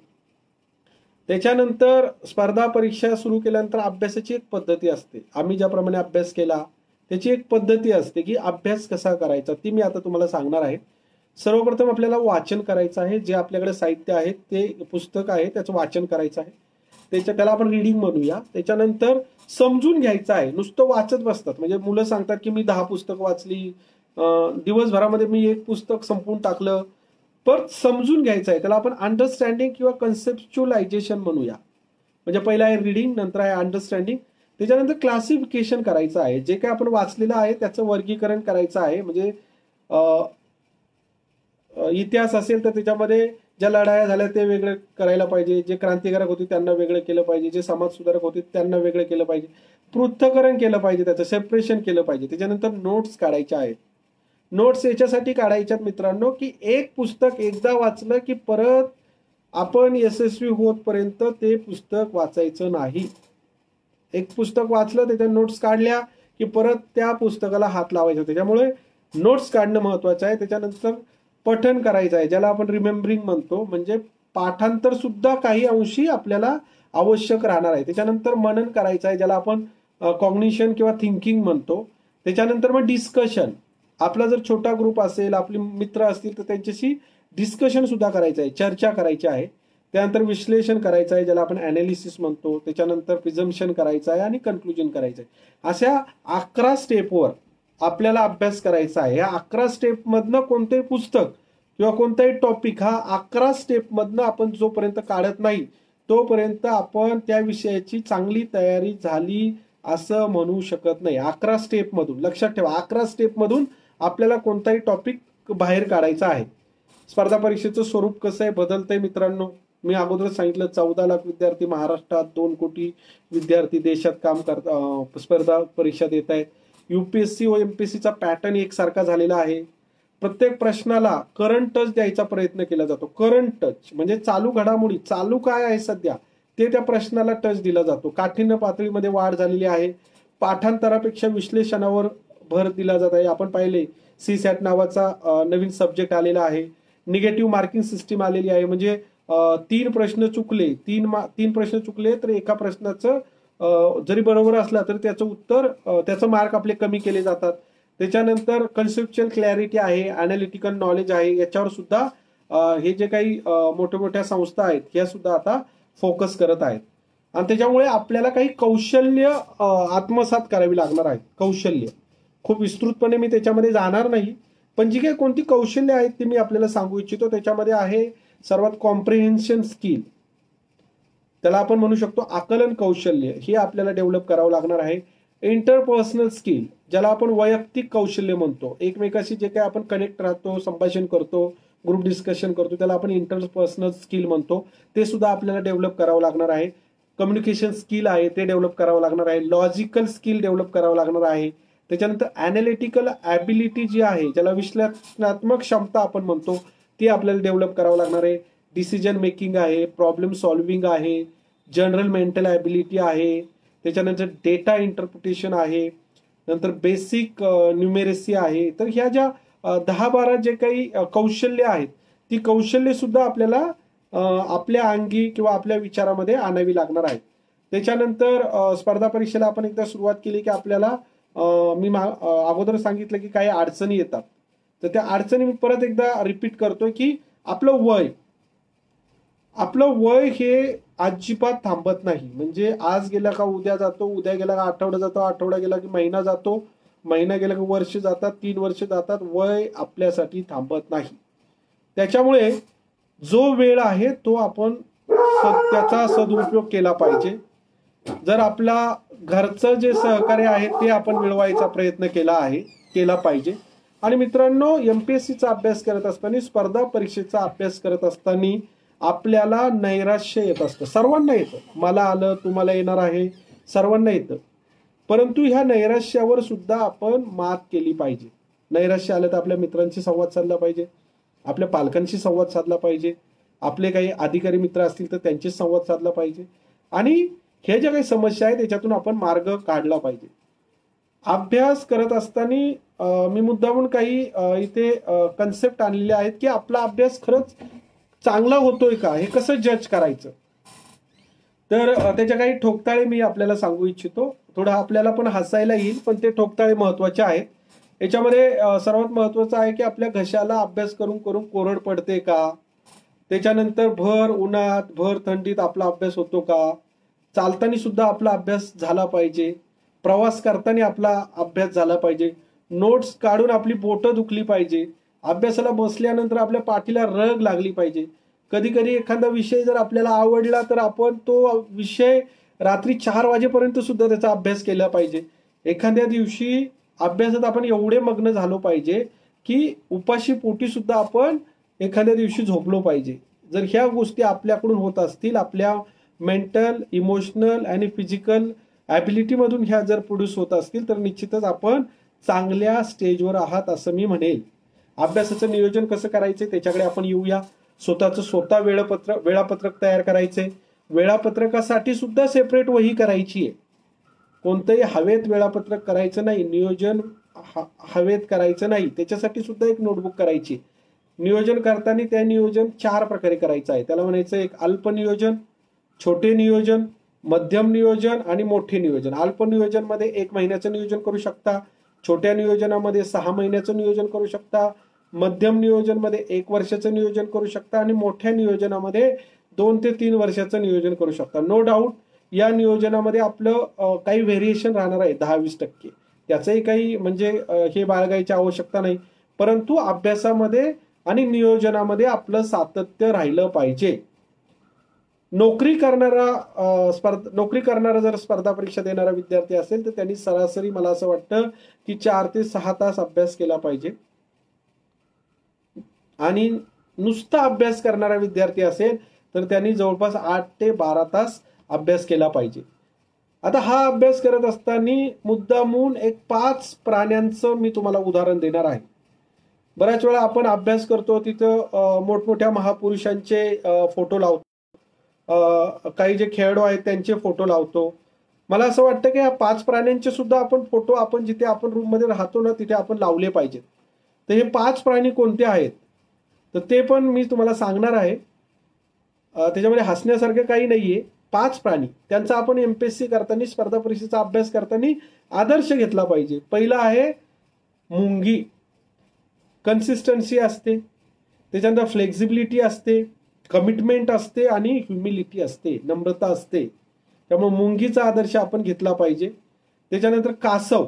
त्याच्यानंतर स्पर्धा परीक्षा सुरू केल्यानंतर अभ्यासाची एक पद्धती असते. आम्ही ज्याप्रमाणे अभ्यास केला त्याची एक पद्धती असते की अभ्यास कसा करायचा, ती मी आता तुम्हाला सांगणार आहे. सर्वप्रथम आपल्याला वाचन करायचं आहे. जे आपल्याकडे साहित्य आहे ते पुस्तक आहे त्याचं वाचन करायचं आहे. त्याला आपण रिडिंग म्हणूया. त्याच्यानंतर समजून घ्यायचं आहे. नुसतं वाचत बसतात, म्हणजे मुलं सांगतात की मी 10 पुस्तक वाचली, दिवसभरामध्ये मी 1 पुस्तक संपवून टाकलं. पण समजून घ्यायचं आहे, त्याला आपण अंडरस्टँडिंग किंवा कन्सेप्च्युअलायझेशन म्हणूया. म्हणजे पहिला आहे रिडिंग, नंतर आहे अंडरस्टँडिंग, त्याच्यानंतर क्लासिफिकेशन करायचं आहे. जे काही आपण वाचलेलं आहे त्याचं वर्गीकरण करायचं आहे. म्हणजे इतिहास असेल तर त्याच्यामध्ये ज्या लढाया झाल्या ते वेगळं करायला पाहिजे, जे क्रांतिकारक होते त्यांना वेगळं केलं पाहिजे, जे समाजसुधारक होते त्यांना वेगळं केलं पाहिजे, पृथक्करण केलं पाहिजे, त्याचं सेपरेशन केलं पाहिजे. त्याच्यानंतर नोट्स काढायच्या आहेत. नोट्स याच्यासाठी काढायच्यात मित्रांनो की एक पुस्तक एकदा वाचलं की परत आपण यशस्वी होतपर्यंत ते पुस्तक वाचायचं नाही. एक पुस्तक वाचलं त्याच्या नोट्स काढल्या की परत त्या पुस्तकाला हात लावायचा. त्याच्यामुळे नोट्स काढणं महत्वाचं आहे. त्याच्यानंतर पठण करायचं आहे, ज्याला आपण रिमेंबरिंग म्हणतो. म्हणजे पाठांतर सुद्धा काही अंशी आपल्याला आवश्यक राहणार आहे. त्याच्यानंतर मनन करायचं आहे, ज्याला आपण कॉग्निशन किंवा थिंकिंग म्हणतो. त्याच्यानंतर मग डिस्कशन. आपला जर छोटा ग्रुप असेल, आपले मित्र असतील तर त्यांच्याशी डिस्कशन सुद्धा करायचं आहे, चर्चा करायची आहे. त्यानंतर विश्लेषण करायचं आहे, ज्याला आपण अनालिसिस म्हणतो. त्याच्यानंतर प्रिझम्पशन करायचं आहे आणि कन्क्लुजन करायचं आहे. अशा 11 स्टेपवर आपल्याला अभ्यास करायचा आहे. या 11 स्टेपमधनं कोणतेही पुस्तक किंवा कोणताही टॉपिक हा 11 स्टेपमधनं आपण जोपर्यंत काढत नाही तोपर्यंत आपण त्या विषयाची चांगली तयारी झाली असं म्हणू शकत नाही. 11 स्टेपमधून, लक्षात ठेवा, 11 स्टेपमधून आपल्याला कोणताही टॉपिक बाहेर काढायचा आहे. स्पर्धा परीक्षेचं स्वरूप कसं आहे, बदलतंय मित्रांनो. मी अगोदर सांगितलं 14 लाख विद्यार्थी महाराष्ट्रात, 2 कोटी विद्यार्थी देशात काम करतात, स्पर्धा परीक्षा देत आहेत. युपीएससी व एमपीएससीचा पॅटर्न एकसारखा झालेला आहे. प्रत्येक प्रश्नाला करंट टच द्यायचा प्रयत्न केला जातो. करंट टच म्हणजे चालू घडामोडी, चालू काय आहे सध्या ते त्या प्रश्नाला टच दिला जातो. काठिण्य पातळीमध्ये वाढ झालेली आहे. पाठांतरापेक्षा विश्लेषणावर भर दिला जात आहे. आपण पाहिले सीसॅट नावाचा नवीन सब्जेक्ट आलेला आहे. निगेटिव्ह मार्किंग सिस्टीम आलेली आहे. म्हणजे 3 प्रश्न चुकले, 3 प्रश्न चुकले तर एका प्रश्नाचं जरी बरोबर असला तर त्याचं उत्तर, त्याचं मार्क आपले कमी केले जातात. त्याच्यानंतर कन्सेप्च्युअल क्लॅरिटी आहे, अनालिटिकल नॉलेज आहे. याच्यावर सुद्धा हे जे काही मोठ्या मोठ्या संस्था आहेत ह्या सुद्धा आता फोकस करत आहेत. आणि त्याच्यामुळे आपल्याला काही कौशल्य आत्मसात करावी लागणार आहेत. कौशल्य खूप विस्तृतपणे मी त्याच्यामध्ये जाणार नाही, पण जी काही कोणती कौशल्य आहेत ती मी आपल्याला सांगू इच्छितो. त्याच्यामध्ये आहे सर्वात कॉम्प्रिहेन्शन स्किल, त्याला आपण म्हणू शकतो आकलन कौशल्य, हे आपल्याला डेव्हलप करावं लागणार आहे. इंटरपर्सनल स्किल, ज्याला आपण वैयक्तिक कौशल्य म्हणतो, एकमेकाशी जे काही आपण कनेक्ट राहतो, संभाषण करतो, ग्रुप डिस्कशन करतो, त्याला आपण इंटरपर्सनल स्किल म्हणतो. ते सुद्धा आपल्याला डेव्हलप करावं लागणार आहे. कम्युनिकेशन स्किल आहे ते डेव्हलप करावं लागणार आहे. लॉजिकल स्किल डेव्हलप करावं लागणार आहे. त्याच्यानंतर अॅनालिटिकल ॲबिलिटी जी आहे, ज्याला विश्लेषणात्मक क्षमता आपण म्हणतो, ती आपल्याला डेव्हलप करावं लागणार आहे. डिसिजन मेकिंग आहे, प्रॉब्लेम सॉल्व्हिंग आहे, जनरल मेंटल ॲबिलिटी आहे, त्याच्यानंतर डेटा इंटरप्रिटेशन आहे, नंतर बेसिक न्यूमेरेसी आहे. तर ह्या ज्या 10-12 जे काही कौशल्य आहेत, ती कौशल्य सुद्धा आपल्याला आपल्या अंगी किंवा आपल्या विचारामध्ये आणावी लागणार आहेत. त्याच्यानंतर स्पर्धा परीक्षेला आपण एकदा सुरुवात केली की आपल्याला मी अगोदर सांगितलं की काही अडचणी येतात. तर त्या अडचणी मी परत एकदा रिपीट करतोय की आपलं वय हे अजिबात थांबत नाही. म्हणजे आज गेला का उद्या जातो, उद्या गेला का आठवडा जातो, आठवडा गेला की महिना जातो, महिना गेला की वर्ष जातात, 3 वर्ष जातात. वय आपल्यासाठी थांबत नाही. त्याच्यामुळे जो वेळ आहे तो आपण त्याचा सदुपयोग केला पाहिजे. जर आपला घरचं जे सहकार्य आहे ते आपण मिळवायचा प्रयत्न केला पाहिजे. आणि मित्रांनो, एमपीएससीचा अभ्यास करत असताना, स्पर्धा परीक्षेचा अभ्यास करत असताना आपल्याला नैराश्य येत असतं. सर्वांना येतं, मला आलं, तुम्हाला येणार आहे, सर्वांना येतं. परंतु ह्या नैराश्यावर सुद्धा आपण मात केली पाहिजे. नैराश्य आलं तर आपल्या मित्रांशी संवाद साधला पाहिजे, आपल्या पालकांशी संवाद साधला पाहिजे, आपले काही अधिकारी मित्र असतील तर त्यांची संवाद साधला पाहिजे. आणि हे ज्या काही समस्या आहेत त्याच्यातून आपण मार्ग काढला पाहिजे. अभ्यास करत असताना मी मुद्दामून काही इथे कन्सेप्ट आणलेले आहेत की आपला अभ्यास खरंच चांगला होतोय का, हे कसं जज करायचं. तर त्याच्या काही ठोकताळे मी आपल्याला सांगू इच्छितो. थोडं आपल्याला पण हसायला येईल, पण ते ठोकताळे महत्वाचे आहेत. याच्यामध्ये सर्वात महत्वाचं आहे की आपल्या घशाला अभ्यास करून करून कोरड पडते का, त्याच्यानंतर भर उन्हात भर थंडीत आपला अभ्यास होतो का, चालताना सुद्धा आपला अभ्यास झाला पाहिजे, प्रवास करताना आपला अभ्यास झाला पाहिजे, नोट्स काढून आपली बोटं दुखली पाहिजे, अभ्यासाला बसल्यानंतर आपल्या पाठीला रग लागली पाहिजे. कधी कधी एखादा विषय जर आपल्याला आवडला तर आपण तो विषय रात्री 4 वाजेपर्यंत सुद्धा त्याचा अभ्यास केला पाहिजे. एखाद्या दिवशी अभ्यासात आपण एवढे मग्न झालो पाहिजे की उपाशी पोटी सुद्धा आपण एखाद्या दिवशी झोपलो पाहिजे. जर ह्या गोष्टी आपल्याकडून होत असतील, आपल्या मेंटल, इमोशनल आणि फिजिकल ॲबिलिटीमधून ह्या जर प्रोड्यूस होत असतील, तर निश्चितच आपण चांगल्या स्टेजवर आहात असं मी म्हणेल. अभ्यासाचं नियोजन कसं करायचं त्याच्याकडे आपण येऊया. स्वतः वेळापत्रक तयार करायचे. वेळापत्रकासाठी सुद्धा सेपरेट वही करायची आहे. कोणतंही हवेत वेळापत्रक करायचं नाही, नियोजन हवेत करायचं नाही, त्याच्यासाठी सुद्धा एक नोटबुक करायची. नियोजन करताना त्या नियोजन 4 प्रकारे करायचं आहे. त्याला म्हणायचं एक अल्प नियोजन, छोटे नियोजन, मध्यम नियोजन आणि मोठे नियोजन. अल्प नियोजन मध्ये 1 महिन्याचं नियोजन करू शकता, छोट्या नियोजनामध्ये 6 महिन्याचं नियोजन करू शकता, मध्यम नियोजन मध्ये 1 वर्षाचं नियोजन करू शकता आणि मोठ्या नियोजनामध्ये 2 ते 3 वर्षाचं नियोजन करू शकता. नो डाऊट या नियोजनामध्ये आपलं काही व्हेरिएशन राहणार आहे 10-20%. त्याचंही काही म्हणजे हे बाळगायची आवश्यकता नाही. परंतु अभ्यासामध्ये आणि नियोजनामध्ये आपलं सातत्य राहिलं पाहिजे. नोकरी करणारा जर स्पर्धा परीक्षा देणारा विद्यार्थी असेल तर त्यांनी सरासरी मला असं वाटतं की 4 ते 6 तास अभ्यास केला पाहिजे. आणि नुसता अभ्यास करणारा विद्यार्थी असेल तर त्यांनी जवळपास 8 ते 12 तास अभ्यास केला पाहिजे. आता हा अभ्यास करत असताना मुद्दामून एक 5 प्राण्यांचं मी तुम्हाला उदाहरण देणार आहे. बऱ्याच वेळा आपण अभ्यास करतो तिथं मोठमोठ्या महापुरुषांचे फोटो लावतो, काही जे खेळाडू आहेत त्यांचे फोटो लावतो. मला असं वाटतं की या 5 प्राण्यांचे सुद्धा आपण फोटो आपण जिथे आपण रूम मध्ये राहतो ना तिथे आपण लावले पाहिजेत. तर हे 5 प्राणी कोणते आहेत तर ते पण मी तुम्हाला सांगणार आहे. त्याच्यामध्ये हसण्यासारखं काही नाहीये. 5 प्राणी त्यांचा आपण एमपीएससी करताना, स्पर्धा परीक्षेचा अभ्यास करताना आदर्श घेतला पाहिजे. पहिला आहे मुंगी. कन्सिस्टन्सी असते, त्याच्यानंतर फ्लेक्झिबिलिटी असते, कमिटमेंट असते आणि ह्युमिलिटी असते, नम्रता असते. त्यामुळे मुंगीचा आदर्श आपण घेतला पाहिजे. त्याच्यानंतर कासव.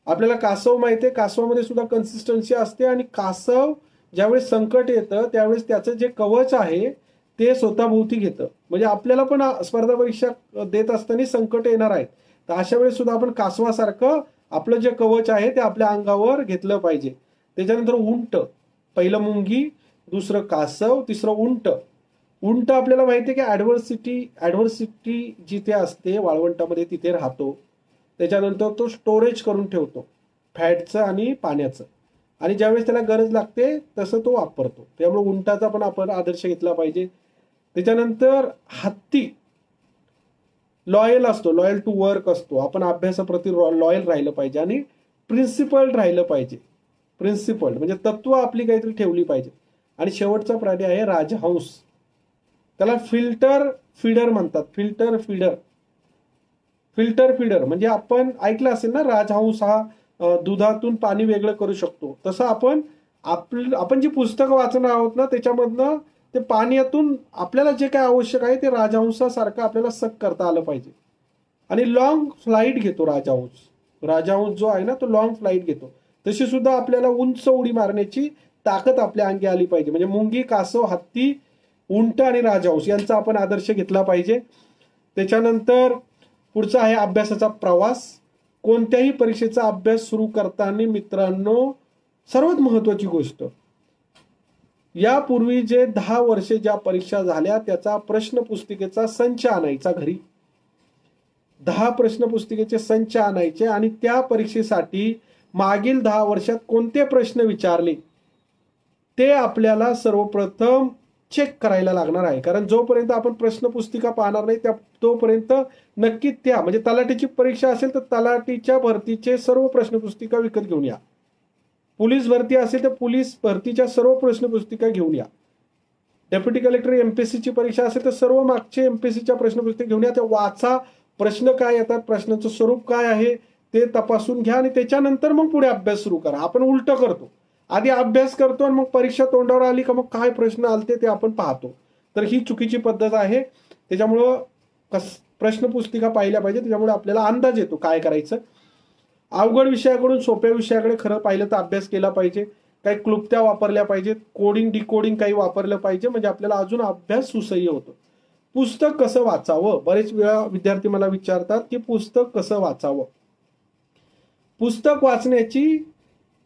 आपल्याला कासव माहिती आहे, कासवामध्ये सुद्धा कन्सिस्टन्सी असते आणि कासव ज्यावेळेस संकट येतं त्यावेळेस त्याचं जे कवच आहे ते स्वतःभोवती घेतं. म्हणजे आपल्याला पण स्पर्धा परीक्षा देत असताना संकट येणार आहेत, तर अशा वेळेस सुद्धा आपण कासवासारखं आपलं जे कवच आहे ते आपल्या अंगावर घेतलं पाहिजे. त्याच्यानंतर उंट. पहिलं मुंगी, दुसरं कासव, तिसरं उंट. उंट आपल्याला माहिती आहे की ऍडव्हर्सिटी जिथे असते वाळवंटामध्ये तिथे राहतो. त्याच्यानंतर तो स्टोरेज करून ठेवतो फॅटचं आणि पाण्याचं, आणि ज्यावेळेस त्याला गरज लागते तसं तो वापरतो. त्यामुळे उंटाचा पण आपण आदर्श घेतला पाहिजे. त्याच्यानंतर हत्ती लॉयल असतो, लॉयल टू वर्क असतो. आपण अभ्यासाप्रती लॉयल राहिलं पाहिजे आणि प्रिन्सिपल्ड राहिलं पाहिजे. प्रिन्सिपल्ड म्हणजे तत्व आपली काहीतरी ठेवली पाहिजे. आणि शेवटचा प्राणी आहे राजहंस. त्याला फिल्टर फीडर म्हणतात. फिल्टर फीडर म्हणजे आपण ऐकलं असेल ना, राजहंस हा दुधातून पाणी वेगळं करू शकतो. तसं आपण जी पुस्तकं वाचणार आहोत ना त्याच्यामधनं ते पाण्यातून आपल्याला जे काय आवश्यक आहे ते राजहंसासारखं आपल्याला सक करता आलं पाहिजे. आणि लॉंग फ्लाईट घेतो राजहंस जो आहे ना तो लॉंग फ्लाईट घेतो. तशी सुद्धा आपल्याला उंच उडी मारण्याची ताकद आपल्या अंगी आली पाहिजे. म्हणजे मुंगी, कासव, हत्ती, उंट आणि राजहंस यांचा आपण आदर्श घेतला पाहिजे. त्याच्यानंतर पुढचा आहे अभ्यासाचा प्रवास. कोणत्याही परीक्षेचा अभ्यास सुरू करताना मित्रांनो सर्वात महत्वाची गोष्ट, यापूर्वी जे 10 वर्षे ज्या परीक्षा झाल्या त्याचा प्रश्नपुस्तिकेचा संच आणायचा घरी. 10 प्रश्नपुस्तिकेचे संच आणायचे आणि त्या परीक्षेसाठी मागील 10 वर्षात कोणते प्रश्न विचारले ते आपल्याला सर्वप्रथम चेक करायला लागणार आहे. कारण जोपर्यंत आपण प्रश्नपुस्तिका पाहणार नाही तोपर्यंत नक्की त्या म्हणजे तलाठीची परीक्षा असेल तर तलाठीच्या भरतीचे सर्व प्रश्नपुस्तिका विकत घेऊन या. पोलीस भरती असेल तर पोलीस भरतीच्या सर्व प्रश्नपुस्तिका घेऊन या. डेप्युटी कलेक्टर एमपीएससीची परीक्षा असेल तर सर्व मागचे एमपीएससीच्या प्रश्नपुस्तिका घेऊन या. त्या वाचा, प्रश्न काय येतात, प्रश्नाचं स्वरूप काय आहे ते तपासून घ्या आणि त्याच्यानंतर मग पुढे अभ्यास सुरू करा. आपण उलट करतो, आधी अभ्यास करतो आणि मग परीक्षा तोंडावर आली का मग काय प्रश्न आलते ते आपण पाहतो. तर ही चुकीची पद्धत आहे. त्याच्यामुळं प्रश्नपुस्तिका पाहिल्या पाहिजे. त्याच्यामुळे आपल्याला अंदाज येतो काय करायचं. अवघड विषयाकडून सोप्या विषयाकडे खरं पाहिलं तर अभ्यास केला पाहिजे. काही क्लुप्त्या वापरल्या पाहिजेत, कोडिंग डिकोडिंग काही वापरलं पाहिजे, म्हणजे आपल्याला अजून अभ्यास सुसह्य होतो. पुस्तक कसं वाचावं, बरेच वेळा विद्यार्थी मला विचारतात की पुस्तक कसं वाचावं. पुस्तक वाचण्याची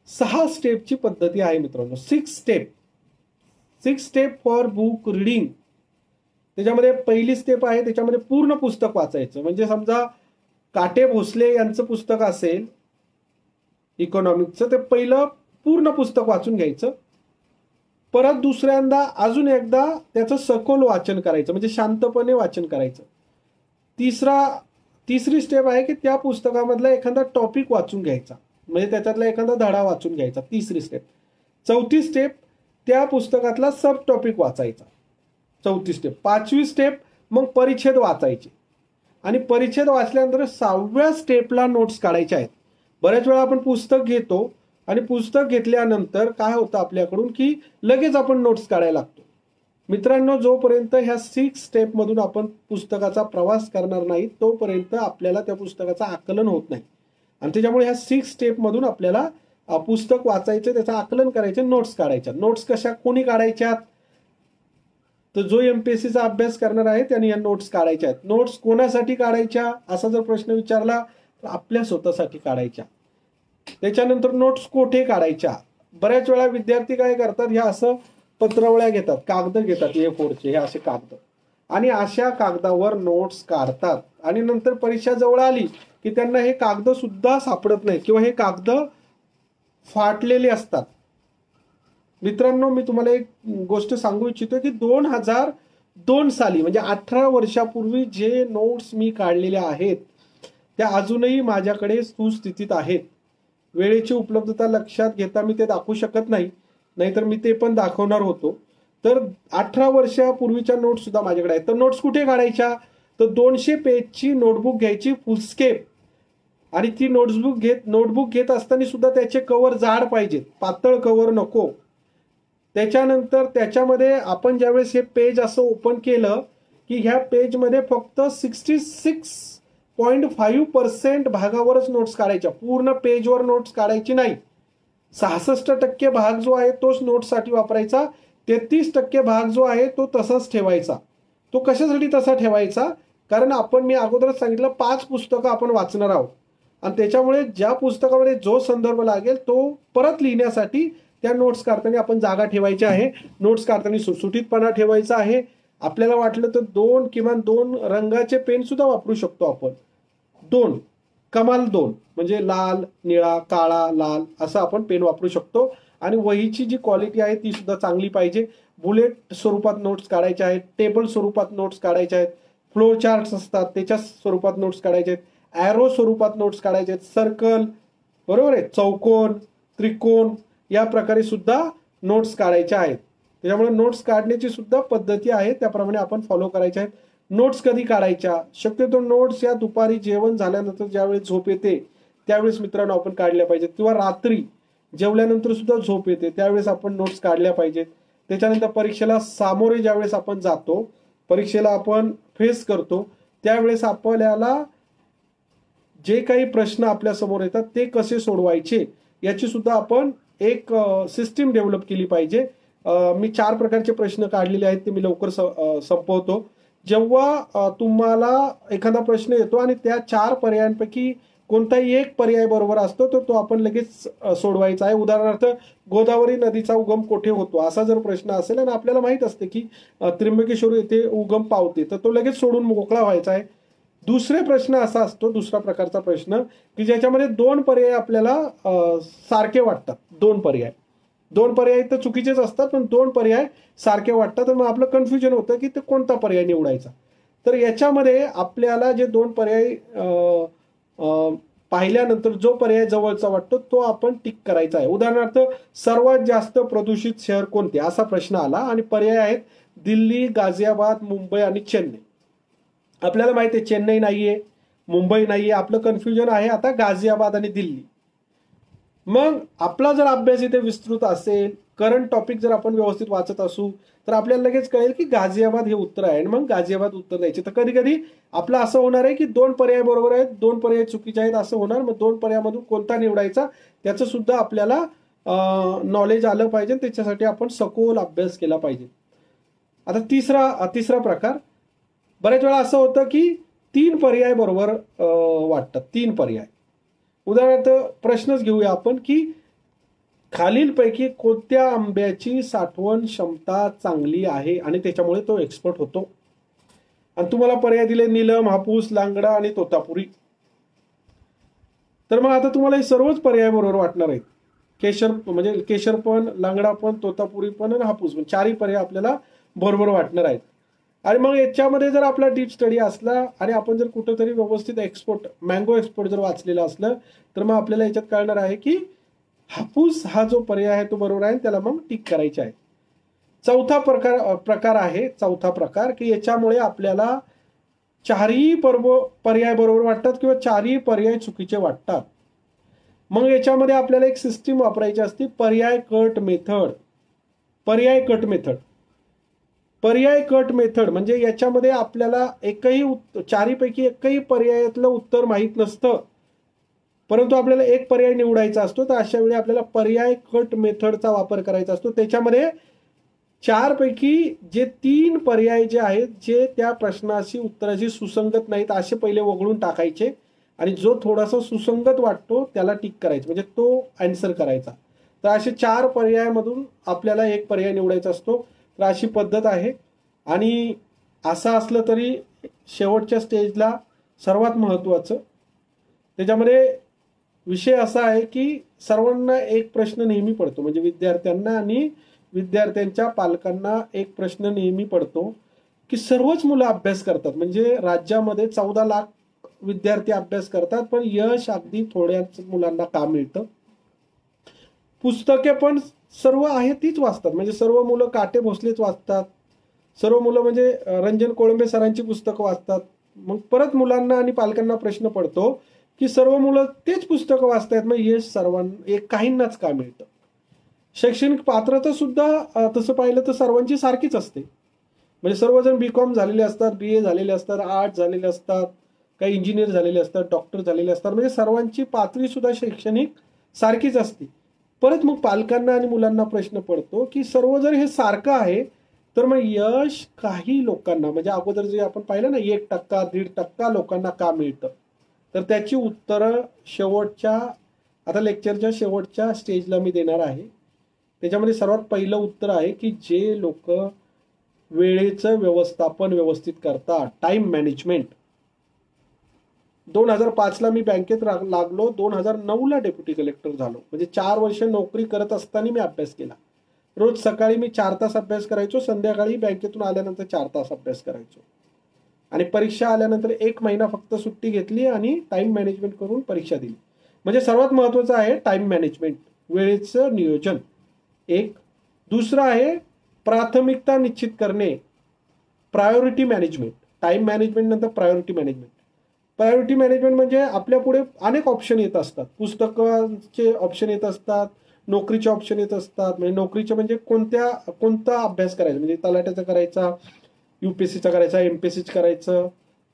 6 स्टेपची पद्धती आहे मित्रांनो. 6 स्टेप फॉर बुक रिडिंग. त्याच्यामध्ये पहिली स्टेप आहे त्याच्यामध्ये पूर्ण पुस्तक वाचायचं. म्हणजे समजा काटे भोसले यांचं पुस्तक असेल इकॉनॉमिक्सचं, ते पहिलं पूर्ण पुस्तक वाचून घ्यायचं. परत दुसऱ्यांदा अजून एकदा त्याचं सखोल वाचन करायचं, म्हणजे शांतपणे वाचन करायचं. तिसरी स्टेप आहे की त्या पुस्तकामधला एखादा टॉपिक वाचून घ्यायचा, म्हणजे त्याच्यातला एखादा धडा वाचून घ्यायचा. तिसरी स्टेप. चौथी स्टेप त्या पुस्तकातला सब टॉपिक वाचायचा. चौथी स्टेप. 5वी स्टेप मग परिच्छेद वाचायचे आणि परिच्छेद वाचल्यानंतर 6व्या स्टेपला नोट्स काढायच्या आहेत. बऱ्याच वेळा आपण पुस्तक घेतो आणि पुस्तक घेतल्यानंतर काय होतं आपल्याकडून की लगेच आपण नोट्स काढायला लागतो. मित्रांनो, जोपर्यंत ह्या 6 स्टेपमधून आपण पुस्तकाचा प्रवास करणार नाही तोपर्यंत आपल्याला त्या पुस्तकाचं आकलन होत नाही. आणि त्याच्यामुळे ह्या 6 स्टेपमधून आपल्याला पुस्तक वाचायचं, त्याचं आकलन करायचं, नोट्स काढायच्या. नोट्स कशा कोणी काढायच्यात, तर जो एमपीएससीचा अभ्यास करणार आहे त्याने या नोट्स काढायच्या आहेत. नोट्स कोणासाठी काढायच्या असा जर प्रश्न विचारला तर आपल्या स्वतःसाठी काढायच्या. त्याच्यानंतर नोट्स कोठे काढायच्या. बऱ्याच वेळा विद्यार्थी काय करतात, ह्या असं पत्रवळ्या घेतात, कागद घेतात A4चे हे असे कागद, आणि अशा कागदावर नोट्स काढतात आणि नंतर परीक्षा जवळ आली की त्यांना हे कागद सुद्धा सापडत नाहीत किंवा हे कागद फाटलेले असतात. मित्रांनो, मी तुम्हाला एक गोष्ट सांगू इच्छितो की 2002 साली म्हणजे 18 वर्षापूर्वी जे नोट्स मी काढलेल्या आहेत त्या अजूनही माझ्याकडे सुस्थितीत आहेत. वेळेची उपलब्धता लक्षात घेता मी ते दाखवू शकत नाही, नाहीतर मी ते पण दाखवणार होतो. तर 18 वर्षापूर्वीच्या नोट्स सुद्धा माझ्याकडे आहेत. तर नोट्स कुठे काढायच्या, तर 200 पेजची नोटबुक घ्यायची फुलस्केप, आणि ती नोटबुक घेत असताना सुद्धा त्याचे कव्हर जाड पाहिजेत, पातळ कव्हर नको. त्याच्यानंतर त्याच्यामध्ये आपण ज्यावेळेस हे पेज असं ओपन केलं की ह्या पेजमध्ये फक्त 66.5% भागावरच नोट्स काढायच्या, पूर्ण पेजवर नोट्स काढायची नाही. 66% भाग जो आहे तोच नोट्ससाठी वापरायचा, 33% भाग जो आहे तो तसाच ठेवायचा. तो कशासाठी तसा ठेवायचा? कारण मी अगोदरच सांगितलं 5 पुस्तकं आपण वाचणार आहोत आणि त्याच्यामुळे ज्या पुस्तकामध्ये जो संदर्भ लागेल तो परत लिहिण्यासाठी त्या नोट्स काढताना आपण जागा ठेवायची आहे. नोट्स काढताना सुटसुटीतपणा ठेवायचा आहे. आपल्याला वाटलं तर किमान दोन रंगाचे पेन सुद्धा वापरू शकतो आपण. कमाल 2 म्हणजे लाल, निळा, काळा, लाल असं आपण पेन वापरू शकतो. आणि वहीची जी क्वालिटी आहे ती सुद्धा चांगली पाहिजे. बुलेट स्वरूपात नोट्स काढायचे आहेत, टेबल स्वरूपात नोट्स काढायचे आहेत, फ्लो चार्ट्स असतात त्याच्या स्वरूपात नोट्स काढायचे आहेत, ॲरो स्वरूपात नोट्स काढायचे आहेत, सर्कल, बरोबर आहे, चौकोन, त्रिकोण या प्रकारे सुद्धा नोट्स काढायच्या आहेत. त्याच्यामुळे नोट्स काढण्याची सुद्धा पद्धती आहे, त्याप्रमाणे आपण फॉलो करायच्या आहेत. नोट्स कधी काढायच्या? शक्यतो नोट्स या दुपारी जेवण झाल्यानंतर ज्यावेळेस झोप येते त्यावेळेस मित्रांनो आपण काढल्या पाहिजेत, किंवा रात्री जेवल्यानंतर सुद्धा झोप येते त्यावेळेस आपण नोट्स काढल्या पाहिजेत. त्याच्यानंतर परीक्षेला सामोरे ज्यावेळेस आपण जातो, परीक्षेला आपण फेस करतो, त्यावेळेस आपल्याला जे काही प्रश्न आपल्या समोर येतात ते कसे सोडवायचे याची सुद्धा आपण एक सिस्टीम डेव्हलप केली पाहिजे. मी 4 प्रकारचे प्रश्न काढलेले आहेत, ते मी लवकर संपवतो. जेव्हा तुम्हाला एखादा प्रश्न येतो आणि त्या 4 पर्यायांपैकी कोणताही एक पर्याय बरोबर असतो तर तो आपण लगेच सोडवायचा आहे. उदाहरणार्थ, गोदावरी नदीचा उगम कोठे होतो असा जर प्रश्न असेल आणि आपल्याला माहित असते की त्र्यंबकेश्वर येथे उगम पावते, तर तो लगेच सोडून मोकळा व्हायचा आहे. दुसरे प्रश्न असा असतो, दुसरा प्रकारचा प्रश्न की ज्याच्यामध्ये 2 पर्याय आपल्याला सारखे वाटतात. 2 पर्याय तर चुकीचेच असतात, पण 2 पर्याय सारखे वाटतात, तर मग आपलं कन्फ्युजन होतं की ते कोणता पर्याय निवडायचा. तर याच्यामध्ये आपल्याला जे 2 पर्याय पाहिल्यानंतर जो पर्याय जवळचा वाटतो तो आपण टिक करायचा आहे. उदाहरणार्थ, सर्वात जास्त प्रदूषित शहर कोणते असा प्रश्न आला आणि पर्याय आहेत दिल्ली, गाझियाबाद, मुंबई आणि चेन्नई. आपल्याला माहिती आहे चेन्नई नाहीये, मुंबई नाहीये, आपलं कन्फ्युजन आहे आता गाझियाबाद आणि दिल्ली. मग आपला जर अभ्यास इथे विस्तृत असेल, करंट टॉपिक जर आपण व्यवस्थित वाचत असू, तर आपल्याला लगेच कळेल की गाझियाबाद हे उत्तर आहे आणि मग गाझियाबाद उत्तर द्यायचे. तर कधी कधी आपलं असं होणार आहे की 2 पर्याय बरोबर आहेत, 2 पर्याय चुकीचे आहेत असं होणार. मग 2 पर्यायामधून कोणता निवडायचा त्याचं सुद्धा आपल्याला नॉलेज आलं पाहिजे, त्याच्यासाठी आपण सखोल अभ्यास केला पाहिजे. आता तिसरा प्रकार, बऱ्याच वेळा असं होतं की 3 पर्याय बरोबर वाटतात. 3 पर्याय. उदाहरणार्थ प्रश्नच घेऊया आपण की खालीलपैकी कोणत्या आंब्याची साठवण क्षमता चांगली आहे आणि त्याच्यामुळे तो एक्सपर्ट होतो. आणि तुम्हाला पर्याय दिले नीलम, हापूस, लांगडा आणि तोतापुरी. तर मग आता तुम्हाला हे सर्वच पर्याय बरोबर वाटणार आहेत. केशर पण, लांगडा पण, तोतापुरी पण आणि हापूस पण, 4ही पर्याय आपल्याला बरोबर वाटणार आहेत. आणि मग याच्यामध्ये जर आपला डीप स्टडी असला आणि आपण जर कुठेतरी व्यवस्थित मँगो एक्सपोर्ट जर वाचलेलं असलं तर मग आपल्याला याच्यात कळणार आहे की हापूस हा जो पर्याय आहे तो बरोबर आहे, त्याला मग टिक करायचे आहे. चौथा प्रकार की याच्यामुळे आपल्याला 4ही पर्याय बरोबर वाटतात किंवा 4ही पर्याय चुकीचे वाटतात. मग याच्यामध्ये आपल्याला एक सिस्टीम वापरायची असते, पर्याय कट मेथड. म्हणजे याच्यामध्ये आपल्याला 4ही पैकी एकही पर्यायातलं उत्तर माहीत नसतं, परंतु आपल्याला एक पर्याय निवडायचा असतो. तर अशा वेळी आपल्याला पर्याय कट मेथडचा वापर करायचा असतो. त्याच्यामध्ये 4 पैकी जे 3 पर्याय जे आहेत जे त्या प्रश्नाशी उत्तराशी सुसंगत नाहीत असे पहिले वगळून टाकायचे आणि जो थोडासा सुसंगत वाटतो त्याला टिक करायचं, म्हणजे तो आन्सर करायचा. तर असे 4 पर्यायामधून आपल्याला एक पर्याय निवडायचा असतो. तर अशी पद्धत आहे. आणि असं असलं तरी शेवटच्या स्टेजला सर्वात महत्त्वाचं त्याच्यामध्ये विषय असा आहे की सर्वांना एक प्रश्न नेहमी पडतो, म्हणजे विद्यार्थ्यांना आणि विद्यार्थ्यांच्या पालकांना एक प्रश्न नेहमी पडतो की सर्वच मुलं अभ्यास करतात, म्हणजे राज्यामध्ये 14 लाख विद्यार्थी अभ्यास करतात, पण यश अगदी थोड्याच मुलांना का मिळतं. पुस्तके पण सर्व आहे तीच वाचतात, म्हणजे सर्व मुलं काटे भोसलेच वाचतात, सर्व मुलं म्हणजे रंजन कोळंबे सरांची पुस्तकं वाचतात. मग परत मुलांना आणि पालकांना प्रश्न पडतो की सर्व मुलं तेच पुस्तकं वाचतायत, मग यश काहींनाच का मिळतं. शैक्षणिक पात्रता सुद्धा तसं पाहिलं तर सर्वांची सारखीच असते. म्हणजे सर्वजण BCom झालेले असतात, BA झालेले असतात, आर्ट झालेले असतात, काही इंजिनियर झालेले असतात, डॉक्टर झालेले असतात. म्हणजे सर्वांची पातळी सुद्धा शैक्षणिक सारखीच असते. परत मग पालकांना आणि मुलांना प्रश्न पडतो की सर्व जर हे सारखं आहे तर मग यश काही लोकांना, म्हणजे अगोदर जे आपण पाहिलं ना 1%, 1.5% लोकांना का मिळतं, तर त्याची उत्तरं शेवटच्या, आता लेक्चरच्या शेवटच्या स्टेजला मी देणार आहे. त्याच्यामध्ये सर्वात पहिलं उत्तर आहे की जे लोक वेळेचं व्यवस्थापन व्यवस्थित करतात, टाइम मॅनेजमेंट. 2005ला मी बँकेत लागलो, 2009ला डेप्युटी कलेक्टर झालो. म्हणजे 4 वर्ष नोकरी करत असताना मी अभ्यास केला. रोज सकाळी मी 4 तास अभ्यास करायचो, संध्याकाळी बँकेतून आल्यानंतर 4 तास अभ्यास करायचो. आणि परीक्षा आल्यानंतर 1 महिना फक्त सुट्टी घेतली आणि टाइम मॅनेजमेंट करून परीक्षा दिली. म्हणजे सर्वात महत्वाचं आहे टाइम मॅनेजमेंट, वेळेचं नियोजन एक. दुसरं आहे प्राथमिकता निश्चित करणे, प्रायोरिटी मॅनेजमेंट. टाइम मॅनेजमेंट नंतर प्रायोरिटी मॅनेजमेंट. प्रायोरिटी मॅनेजमेंट म्हणजे आपल्या पुढे अनेक ऑप्शन येत असतात. पुस्तकांचे ऑप्शन येत असतात, नोकरीचे ऑप्शन येत असतात. म्हणजे नोकरीचे म्हणजे कोणता अभ्यास करायचा, म्हणजे तलाठ्याचा करायचा, UPSCचा करायचा, MPSCचा करायचं,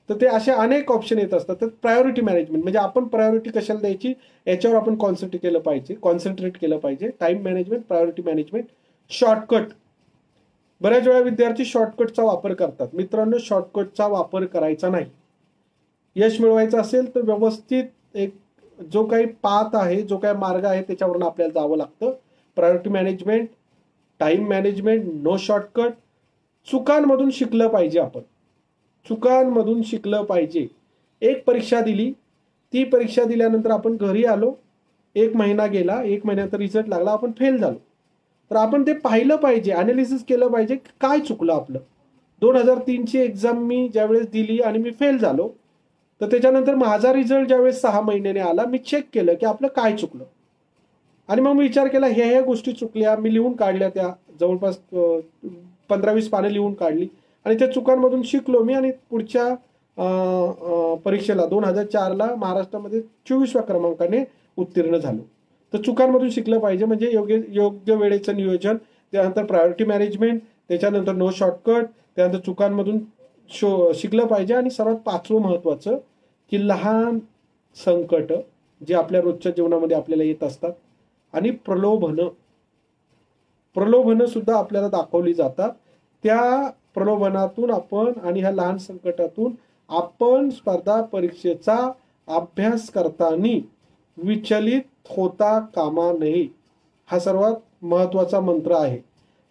तर ते असे अनेक ऑप्शन येत असतात. तर प्रायोरिटी मॅनेजमेंट म्हणजे आपण प्रायोरिटी कशाला द्यायची याच्यावर आपण कॉन्सन्ट्रेट केलं पाहिजे. Time management, priority management. Shortcut, बऱ्याच वेळा विद्यार्थी शॉर्टकटचा वापर करतात. मित्रांनो, शॉर्टकटचा वापर करायचा नाही. यश मिळवायचं असेल तर व्यवस्थित एक जो काही पाथ आहे, जो काही मार्ग आहे त्याच्यावरून आपल्याला जावं लागतं. Priority management, time management, no shortcut. चुकांमधून शिकलं पाहिजे आपण, चुकांमधून शिकलं पाहिजे. एक परीक्षा दिली, ती परीक्षा दिल्यानंतर आपण घरी आलो, 1 महिना गेला, 1 महिन्यानंतर रिझल्ट लागला, आपण फेल झालो. तर आपण ते पाहिलं पाहिजे, अनालिसिस केलं पाहिजे काय चुकलं आपलं. 2003ची एक्झाम मी ज्यावेळेस दिली आणि मी फेल झालो, तर त्याच्यानंतर माझा रिझल्ट ज्यावेळेस 6 महिन्याने आला, मी चेक केलं की आपलं काय चुकलं. आणि मग मी विचार केला ह्या गोष्टी चुकल्या, मी लिहून काढल्या, त्या जवळपास 15-20 पानं लिहून काढली आणि त्या चुकांमधून शिकलो मी. आणि पुढच्या परीक्षेला 2004ला महाराष्ट्रामध्ये 24व्या क्रमांकाने उत्तीर्ण झालो. तर चुकांमधून शिकलं पाहिजे, म्हणजे योग्य वेळेचं नियोजन, त्यानंतर प्रायोरिटी मॅनेजमेंट, त्याच्यानंतर नो शॉर्टकट, त्यानंतर चुकांमधून शिकलं पाहिजे. आणि सर्वात 5वं महत्वाचं की लहान संकट जे आपल्या रोजच्या जीवनामध्ये आपल्याला येत असतात आणि प्रलोभनं सुद्धा आपल्याला दाखवली जातात. त्या प्रलोभनातून आपण आणि ह्या लहान संकटातून आपण स्पर्धा परीक्षेचा अभ्यास करताना विचलित होता कामा नये, हा सर्वात महत्वाचा मंत्र आहे.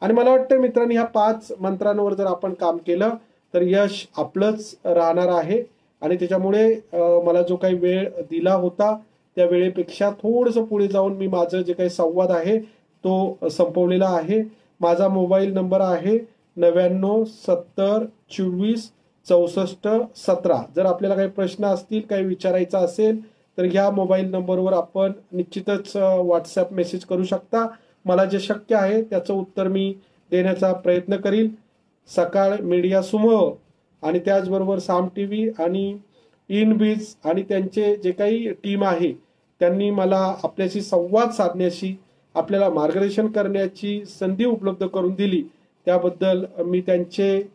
आणि मला वाटतं मित्रांनी ह्या 5 मंत्रांवर जर आपण काम केलं तर यश आपलंच राहणार आहे. आणि त्याच्यामुळे मला जो काही वेळ दिला होता त्या वेळेपेक्षा थोडंसं पुढे जाऊन मी माझं जे काही संवाद आहे तो संपवलेला आहे. माझा मोबाईल नंबर आहे 9970246417. जर आपल्याला काही प्रश्न असतील, काही विचारायचं असेल तर ह्या मोबाईल नंबरवर आपण निश्चितच व्हॉट्सॲप मेसेज करू शकता. मला जे शक्य आहे त्याचं उत्तर मी देण्याचा प्रयत्न करील. सकाळ मीडिया समूह आणि त्याचबरोबर साम TV आणि इनबीज आणि त्यांचे जे काही टीम आहे त्यांनी मला आपल्याशी संवाद साधण्याची, आपल्याला मार्गदर्शन करण्याची संधी उपलब्ध करून दिली, त्याबद्दल मी त्यांचे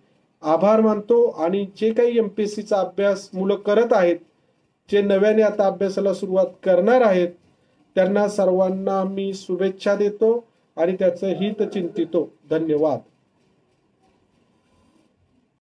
आभार मानतो. आणि जे काही MPSCचा अभ्यास मुलं करत आहेत, जे नव्याने आता अभ्यासाला सुरुवात करणार आहेत, त्यांना सर्वांना मी शुभेच्छा देतो आणि त्याचं हित चिंतितो. धन्यवाद.